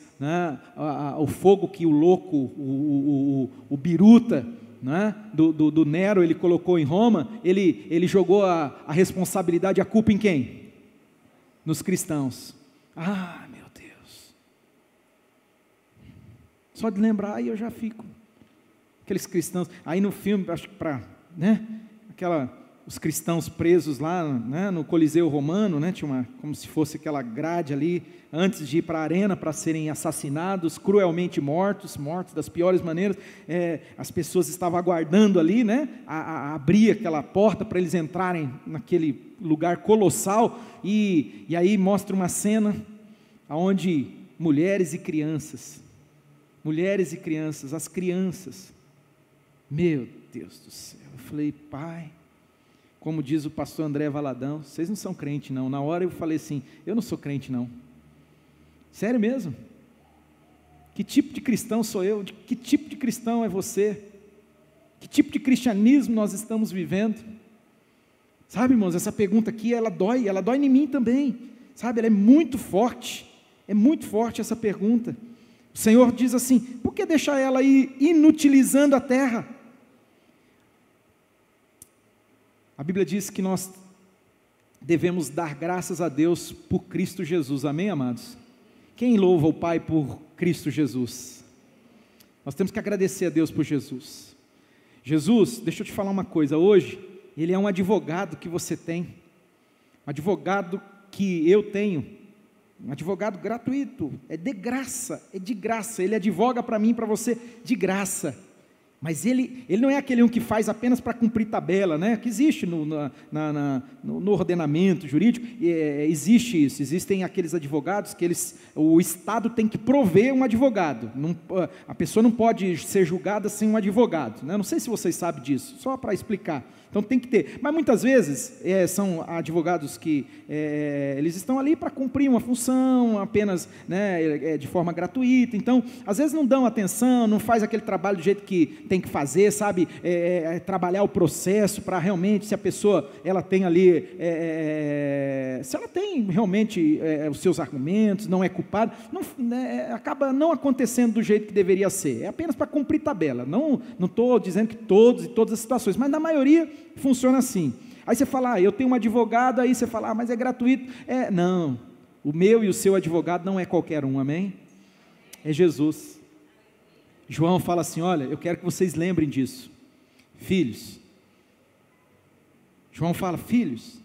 Speaker 2: o fogo que o louco, o biruta, do Nero, ele colocou em Roma, ele jogou a responsabilidade, a culpa em quem? Nos cristãos. Meu Deus, só de lembrar aí eu já fico, aqueles cristãos, aí no filme, acho que os cristãos presos lá, no Coliseu Romano, tinha como se fosse aquela grade ali, antes de ir para a arena para serem assassinados, cruelmente mortos das piores maneiras, as pessoas estavam aguardando ali, a abrir aquela porta para eles entrarem naquele lugar colossal, e aí mostra uma cena, onde mulheres e crianças, as crianças, meu Deus do céu, eu falei, Pai, como diz o pastor André Valadão, vocês não são crente não. Na hora eu falei assim, eu não sou crente não. Sério mesmo? Que tipo de cristão sou eu? Que tipo de cristão é você? Que tipo de cristianismo nós estamos vivendo? Sabe, irmãos, essa pergunta aqui, ela dói em mim também. Sabe, ela é muito forte essa pergunta. O Senhor diz assim, por que deixar ela ir inutilizando a terra? A Bíblia diz que nós devemos dar graças a Deus por Cristo Jesus, amém, amados? Quem louva o Pai por Cristo Jesus? Nós temos que agradecer a Deus por Jesus. Jesus, deixa eu te falar uma coisa, hoje, Ele é um advogado que você tem, um advogado que eu tenho, um advogado gratuito, é de graça, Ele advoga para mim e para você de graça. Mas ele não é aquele que faz apenas para cumprir tabela, que existe no ordenamento jurídico, existe isso, existem aqueles advogados que o Estado tem que prover um advogado, a pessoa não pode ser julgada sem um advogado, não sei se vocês sabem disso, só para explicar, então tem que ter, mas muitas vezes são advogados que eles estão ali para cumprir uma função, apenas de forma gratuita, então às vezes não dão atenção, não faz aquele trabalho do jeito que tem que fazer, sabe, trabalhar o processo para realmente, se a pessoa, ela tem ali, se ela tem realmente os seus argumentos, não é culpada, acaba não acontecendo do jeito que deveria ser, é apenas para cumprir tabela, não estou dizendo que todos e todas as situações, mas na maioria funciona assim. Aí você fala, eu tenho um advogado, aí você fala, mas é gratuito, não, o meu e o seu advogado não é qualquer um, amém? É Jesus. João fala assim, olha, eu quero que vocês lembrem disso, filhos. João fala, filhos,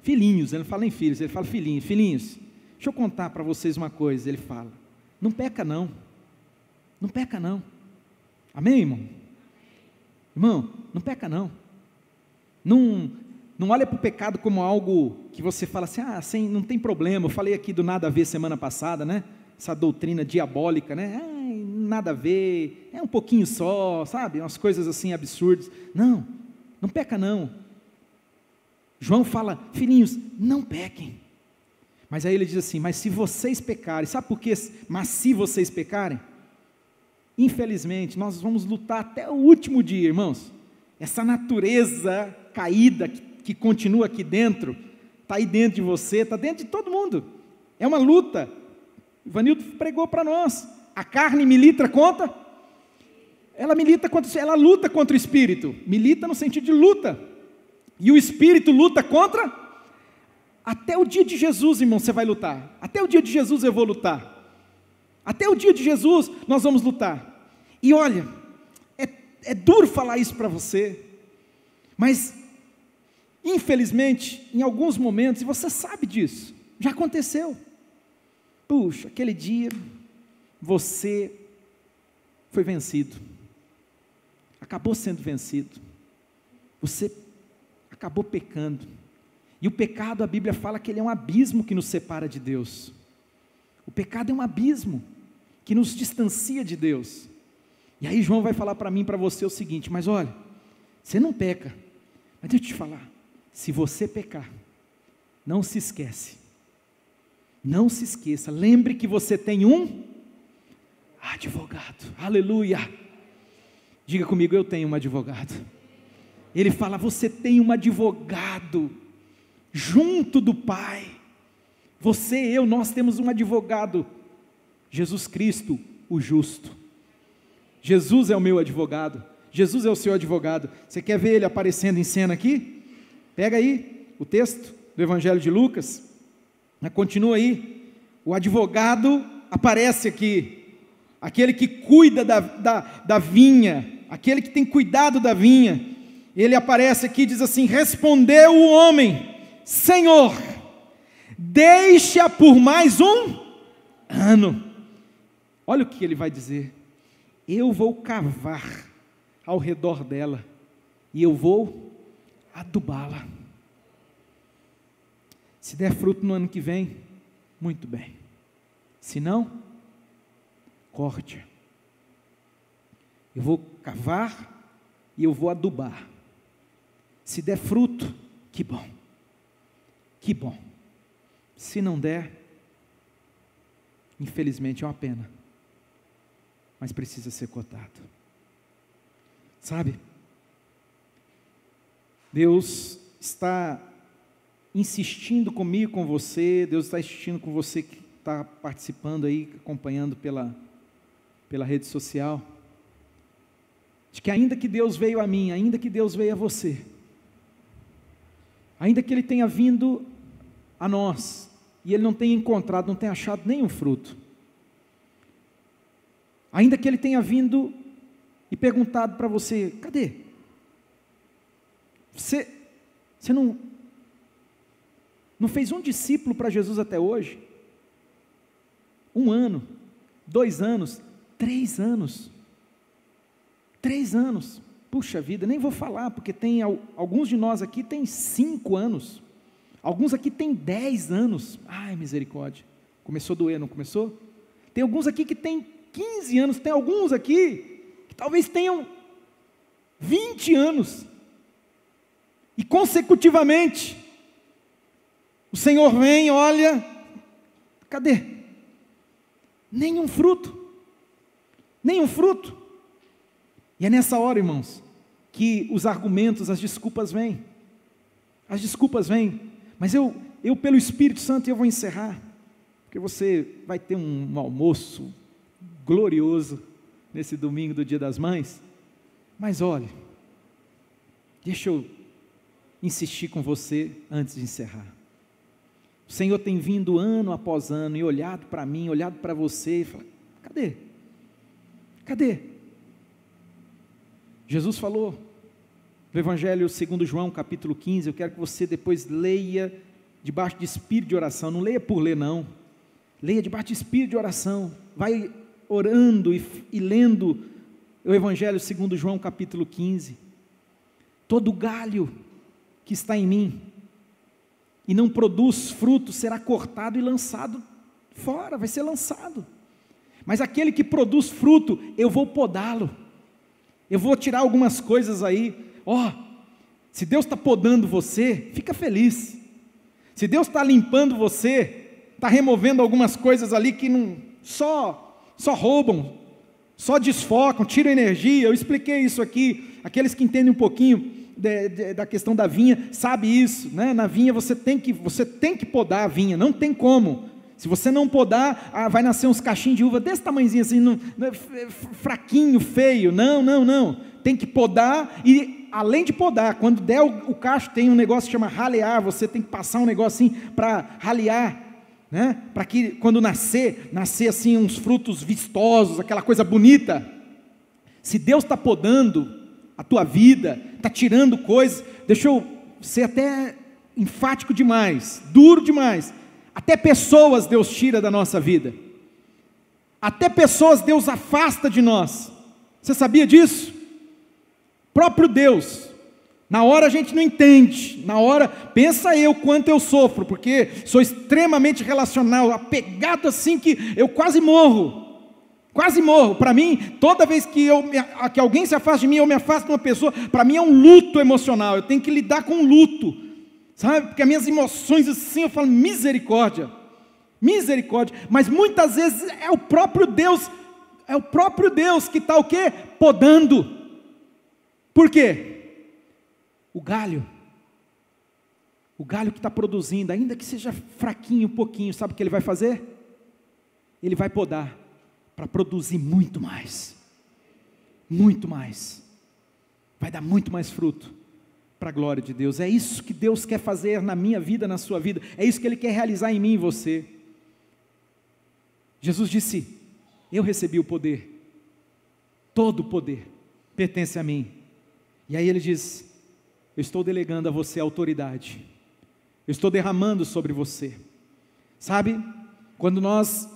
Speaker 2: filhinhos, ele não fala nem filhos, ele fala filhinhos, filhinhos, deixa eu contar para vocês uma coisa, ele fala, não peca não, não peca não, amém, irmão? Irmão, não peca não, não olha para o pecado como algo que você fala assim, não tem problema, eu falei aqui do nada a ver semana passada, né? Essa doutrina diabólica, né? Nada a ver, é um pouquinho só, sabe? Umas coisas assim absurdas. Não peca não. João fala, filhinhos, não pequem. Mas aí ele diz assim, mas se vocês pecarem, sabe por quê? Mas se vocês pecarem, infelizmente, nós vamos lutar até o último dia, irmãos. Essa natureza caída que continua aqui dentro, está aí dentro de você, está dentro de todo mundo. É uma luta. Ivanildo pregou para nós. A carne milita contra? Ela luta contra o espírito. Milita no sentido de luta. E o espírito luta contra? Até o dia de Jesus, irmão, você vai lutar. Até o dia de Jesus eu vou lutar. Até o dia de Jesus nós vamos lutar. E olha, é duro falar isso para você, mas infelizmente, em alguns momentos, e você sabe disso, já aconteceu. Puxa, aquele dia você foi vencido, acabou sendo vencido, você acabou pecando, e o pecado, a Bíblia fala que ele é um abismo que nos separa de Deus. O pecado é um abismo que nos distancia de Deus. E aí João vai falar para mim e para você o seguinte, mas olha, você não peca, mas deixa eu te falar, se você pecar, não se esquece, não se esqueça, lembre que você tem um advogado, aleluia, diga comigo, eu tenho um advogado. Ele fala, você tem um advogado, junto do Pai, você e eu, nós temos um advogado, Jesus Cristo, o justo. Jesus é o meu advogado, Jesus é o seu advogado. Você quer ver ele aparecendo em cena aqui? Pega aí o texto do Evangelho de Lucas, continua aí, o advogado aparece aqui, aquele que cuida da vinha, aquele que tem cuidado da vinha, ele aparece aqui e diz assim, respondeu o homem, Senhor, deixa por mais um ano. Olha o que ele vai dizer, eu vou cavar ao redor dela, e eu vou adubá-la, se der fruto no ano que vem, muito bem, se não, corte, eu vou cavar, e eu vou adubar, se der fruto, que bom, se não der, infelizmente é uma pena, mas precisa ser cortado, sabe, Deus está insistindo comigo, com você, Deus está insistindo com você que está participando aí, acompanhando pela rede social, de que ainda que Deus veio a mim, ainda que Deus veio a você, ainda que Ele tenha vindo a nós, e Ele não tenha encontrado, não tenha achado nenhum fruto, ainda que Ele tenha vindo e perguntado para você, cadê? Você não fez um discípulo para Jesus até hoje? 1 ano, 2 anos, 3 anos, 3 anos, puxa vida, nem vou falar, porque tem alguns de nós aqui tem 5 anos, alguns aqui tem 10 anos, ai misericórdia, começou a doer, não começou? Tem alguns aqui que tem 15 anos, tem alguns aqui que talvez tenham 20 anos, e consecutivamente, o Senhor vem, olha, cadê? Nenhum fruto, E é nessa hora, irmãos, que os argumentos, as desculpas vêm. As desculpas vêm. Mas eu pelo Espírito Santo, eu vou encerrar. Porque você vai ter um almoço glorioso nesse domingo do Dia das Mães. Mas olha, deixa eu insistir com você antes de encerrar. O Senhor tem vindo ano após ano e olhado para mim, olhado para você e falado: cadê? Cadê? Jesus falou no Evangelho segundo João, capítulo 15, eu quero que você depois leia debaixo de espírito de oração, não leia por ler não, leia debaixo de espírito de oração, vai orando e lendo o Evangelho segundo João, capítulo 15, todo galho que está em mim, e não produz fruto, será cortado e lançado fora, vai ser lançado, mas aquele que produz fruto, eu vou podá-lo, eu vou tirar algumas coisas aí, se Deus está podando você, fica feliz, se Deus está limpando você, está removendo algumas coisas ali que não, só roubam, só desfocam, tiram energia, eu expliquei isso aqui, aqueles que entendem um pouquinho da questão da vinha, sabe isso, né? Na vinha você tem que podar a vinha, não tem como, se você não podar, vai nascer uns cachinhos de uva desse tamanhozinho assim, fraquinho, feio, não, tem que podar, e além de podar, quando der o cacho, tem um negócio que chama ralear, você tem que passar um negócio assim, para ralear, né? Para que quando nascer assim uns frutos vistosos, aquela coisa bonita. Se Deus está podando a tua vida, está tirando coisas, deixa eu ser até enfático demais, duro demais, até pessoas Deus tira da nossa vida, até pessoas Deus afasta de nós, você sabia disso? Próprio Deus, na hora a gente não entende, na hora, pensa eu quanto eu sofro, porque sou extremamente relacional, apegado assim que eu quase morro, para mim, toda vez que alguém se afasta de mim, eu me afasto de uma pessoa, para mim é um luto emocional, eu tenho que lidar com um luto, sabe, porque as minhas emoções assim, eu falo misericórdia, mas muitas vezes é o próprio Deus que está o quê? Podando. Por quê? O galho que está produzindo, ainda que seja fraquinho um pouquinho, sabe o que ele vai fazer? Ele vai podar, para produzir muito mais, vai dar muito mais fruto, para a glória de Deus. É isso que Deus quer fazer na minha vida, na sua vida, é isso que Ele quer realizar em mim e você. Jesus disse: eu recebi o poder, todo o poder pertence a mim, e aí Ele diz: eu estou delegando a você a autoridade, eu estou derramando sobre você, sabe, quando nós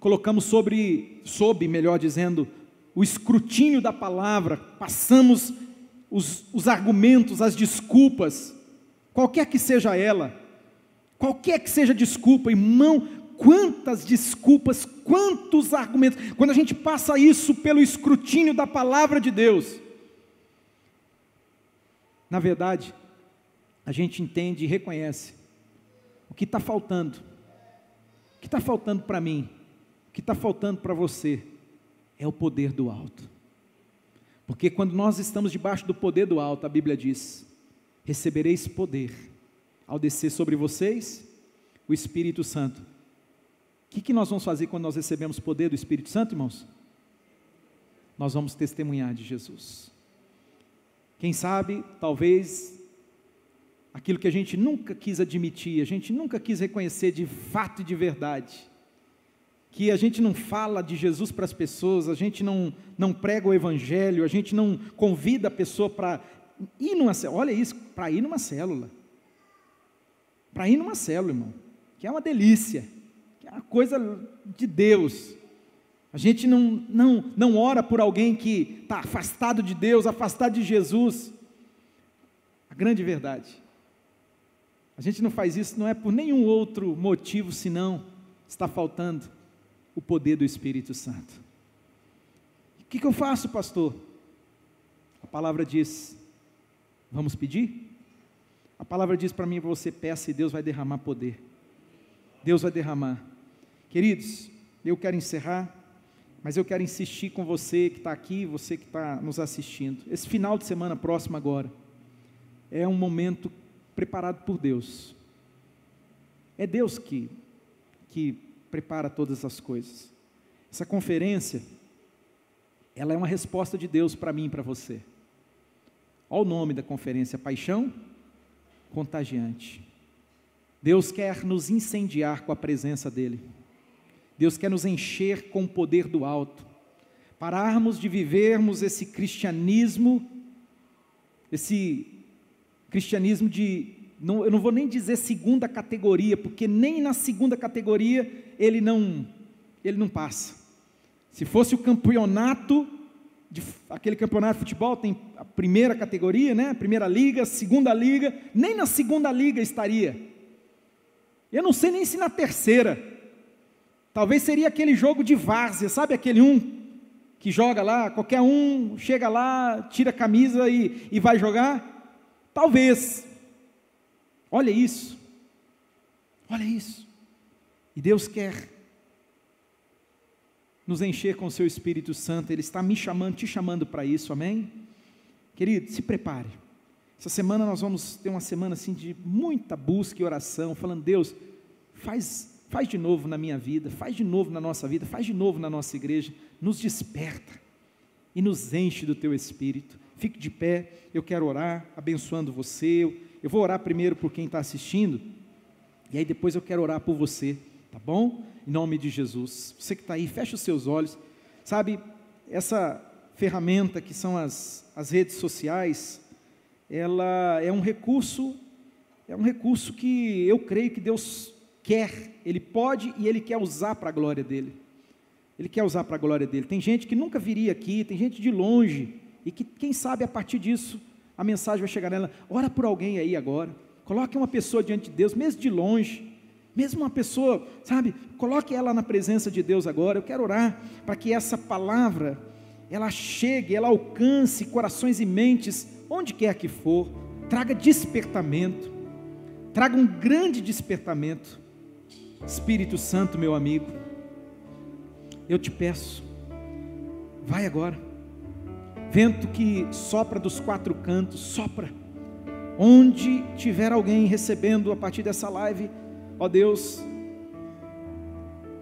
Speaker 2: colocamos sob, melhor dizendo, o escrutínio da palavra, passamos os argumentos, as desculpas, qualquer que seja ela, qualquer que seja a desculpa, irmão, quantas desculpas, quantos argumentos, quando a gente passa isso pelo escrutínio da palavra de Deus, na verdade, a gente entende e reconhece o que está faltando para mim, o que está faltando para você, é o poder do alto, porque quando nós estamos debaixo do poder do alto, a Bíblia diz: recebereis poder, ao descer sobre vocês, o Espírito Santo. O que nós vamos fazer quando nós recebemos poder do Espírito Santo, irmãos? Nós vamos testemunhar de Jesus. Quem sabe, talvez, aquilo que a gente nunca quis admitir, a gente nunca quis reconhecer de fato e de verdade, que a gente não fala de Jesus para as pessoas, a gente não prega o Evangelho, a gente não convida a pessoa para ir numa célula, olha isso, para ir numa célula, irmão, que é uma delícia, que é uma coisa de Deus. A gente não ora por alguém que está afastado de Deus, afastado de Jesus. A grande verdade, a gente não faz isso, não é por nenhum outro motivo, senão está faltando o poder do Espírito Santo. O que eu faço, pastor? A palavra diz: vamos pedir? A palavra diz para mim e para você: peça e Deus vai derramar poder. Deus vai derramar. Queridos, eu quero encerrar, Mas eu quero insistir com você que está aqui, você que está nos assistindo. Esse final de semana próximo agora, é um momento preparado por Deus. É Deus que prepara todas as coisas. Essa conferência, ela é uma resposta de Deus para mim e para você. Olha o nome da conferência: Paixão Contagiante. Deus quer nos incendiar com a presença dEle. Deus quer nos encher com o poder do alto, pararmos de vivermos esse cristianismo de, eu não vou nem dizer segunda categoria, porque nem na segunda categoria ele não passa. Se fosse o campeonato, aquele campeonato de futebol, tem a primeira categoria, né? Primeira liga, segunda liga, nem na segunda liga estaria. Eu não sei nem se na terceira. Talvez seria aquele jogo de várzea, sabe aquele que joga lá, qualquer um chega lá, tira a camisa e vai jogar? Talvez. Olha isso. Olha isso. E Deus quer nos encher com o seu Espírito Santo. Ele está me chamando, te chamando para isso, amém? Querido, se prepare. Essa semana nós vamos ter uma semana assim de muita busca e oração, falando: Deus, faz de novo na minha vida, faz de novo na nossa vida, faz de novo na nossa igreja, nos desperta e nos enche do teu Espírito. Fique de pé, eu quero orar, abençoando você. Eu vou orar primeiro por quem está assistindo, e aí depois eu quero orar por você, tá bom? Em nome de Jesus. Você que está aí, fecha os seus olhos. Sabe, essa ferramenta que são as redes sociais, ela é um recurso que eu creio que Deus quer, Ele pode e Ele quer usar para a glória dEle. Ele quer usar para a glória dEle. Tem gente que nunca viria aqui, tem gente de longe, e que quem sabe a partir disso, a mensagem vai chegar nela. Ora por alguém aí agora, coloque uma pessoa diante de Deus, mesmo de longe, mesmo uma pessoa, sabe, coloque ela na presença de Deus agora. Eu quero orar para que essa palavra, ela chegue, ela alcance corações e mentes, onde quer que for, traga despertamento, traga um grande despertamento. Espírito Santo, meu amigo, eu te peço, vai agora. Vento que sopra dos quatro cantos, sopra. Onde tiver alguém recebendo a partir dessa live, ó Deus,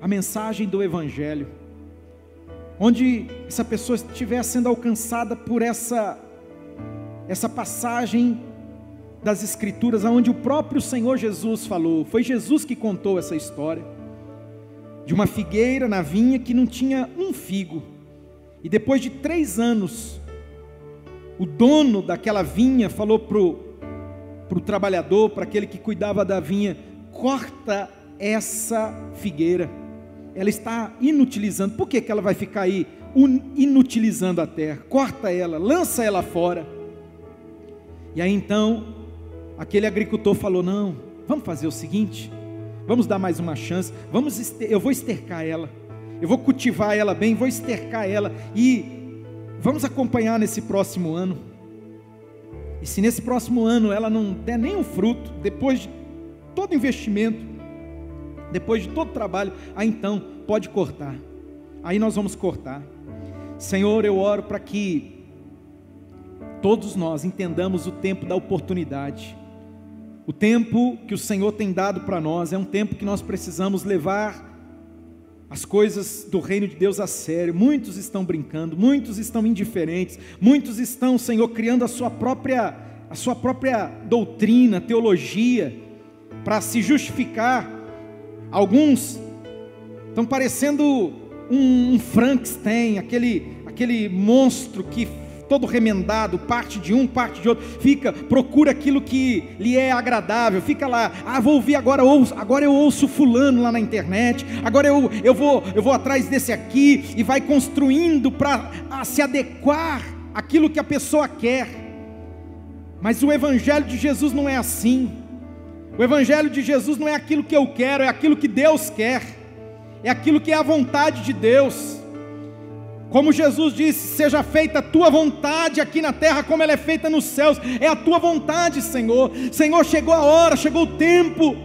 Speaker 2: a mensagem do Evangelho, onde essa pessoa estiver sendo alcançada por essa passagem das Escrituras, onde o próprio Senhor Jesus falou. Foi Jesus que contou essa história, de uma figueira na vinha que não tinha um figo, e depois de 3 anos, o dono daquela vinha falou para o trabalhador, para aquele que cuidava da vinha: corta essa figueira, ela está inutilizando. Por que ela vai ficar aí inutilizando a terra? Corta ela, lança ela fora. E aí então, aquele agricultor falou: não, vamos fazer o seguinte, vamos dar mais uma chance, eu vou estercar ela, eu vou cultivar ela bem, vou estercar ela, e vamos acompanhar nesse próximo ano. E se nesse próximo ano ela não der nenhum fruto, depois de todo investimento, depois de todo trabalho, aí então pode cortar. Aí nós vamos cortar. Senhor, eu oro para que todos nós entendamos o tempo da oportunidade. O tempo que o Senhor tem dado para nós é um tempo que nós precisamos levar as coisas do reino de Deus a sério. Muitos estão brincando, muitos estão indiferentes, muitos estão, Senhor, criando a sua própria doutrina, teologia, para se justificar. Alguns estão parecendo um Frankenstein, aquele monstro que todo remendado, parte de um, parte de outro, procura aquilo que lhe é agradável, fica lá, vou ouvir agora eu ouço fulano lá na internet, agora eu vou atrás desse aqui, e vai construindo para se adequar àquilo que a pessoa quer. Mas o Evangelho de Jesus não é assim. O Evangelho de Jesus não é aquilo que eu quero, é aquilo que Deus quer, é aquilo que é a vontade de Deus. Como Jesus disse: seja feita a tua vontade aqui na terra como ela é feita nos céus. É a tua vontade, Senhor. Senhor, chegou a hora, chegou o tempo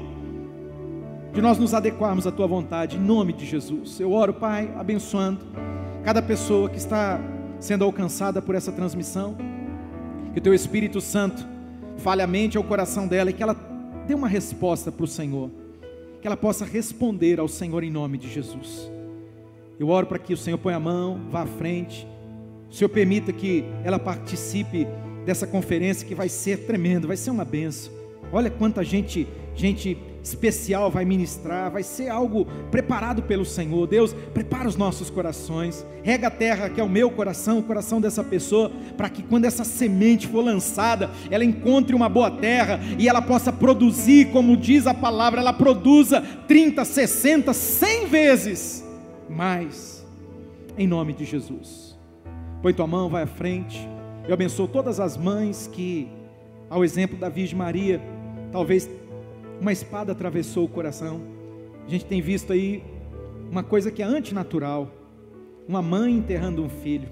Speaker 2: de nós nos adequarmos à tua vontade, em nome de Jesus. Eu oro, Pai, abençoando cada pessoa que está sendo alcançada por essa transmissão, que o teu Espírito Santo fale a mente ao coração dela e que ela dê uma resposta para o Senhor, que ela possa responder ao Senhor em nome de Jesus. Eu oro para que o Senhor ponha a mão, vá à frente, o Senhor permita que ela participe dessa conferência que vai ser tremendo, vai ser uma bênção. Olha quanta gente especial vai ministrar, vai ser algo preparado pelo Senhor. Deus, prepara os nossos corações, rega a terra que é o meu coração, o coração dessa pessoa, para que quando essa semente for lançada, ela encontre uma boa terra, e ela possa produzir, como diz a palavra, ela produza 30, 60, 100 vezes mais, em nome de Jesus. Põe tua mão, vai à frente. Eu abençoo todas as mães que, ao exemplo da Virgem Maria, talvez uma espada atravessou o coração. A gente tem visto aí uma coisa que é antinatural, uma mãe enterrando um filho,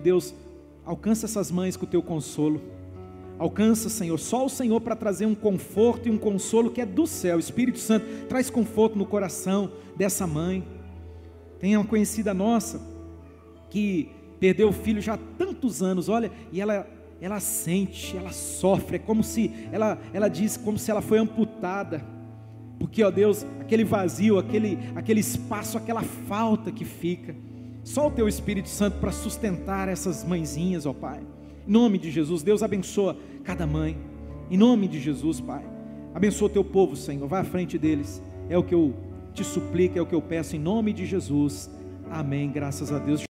Speaker 2: Deus, alcança essas mães com o teu consolo, alcança, Senhor, só o Senhor para trazer um conforto e um consolo que é do céu. Espírito Santo, traz conforto no coração dessa mãe. Tem uma conhecida nossa que perdeu o filho já há tantos anos, olha, e ela sente, ela sofre, é como se, ela diz, como se ela foi amputada, porque, ó Deus, aquele vazio, aquele espaço, aquela falta que fica, só o teu Espírito Santo para sustentar essas mãezinhas, ó Pai, em nome de Jesus. Deus abençoa cada mãe, em nome de Jesus, Pai, abençoa o teu povo, Senhor, vai à frente deles, é o que eu te suplico, é o que eu peço, em nome de Jesus, amém, graças a Deus.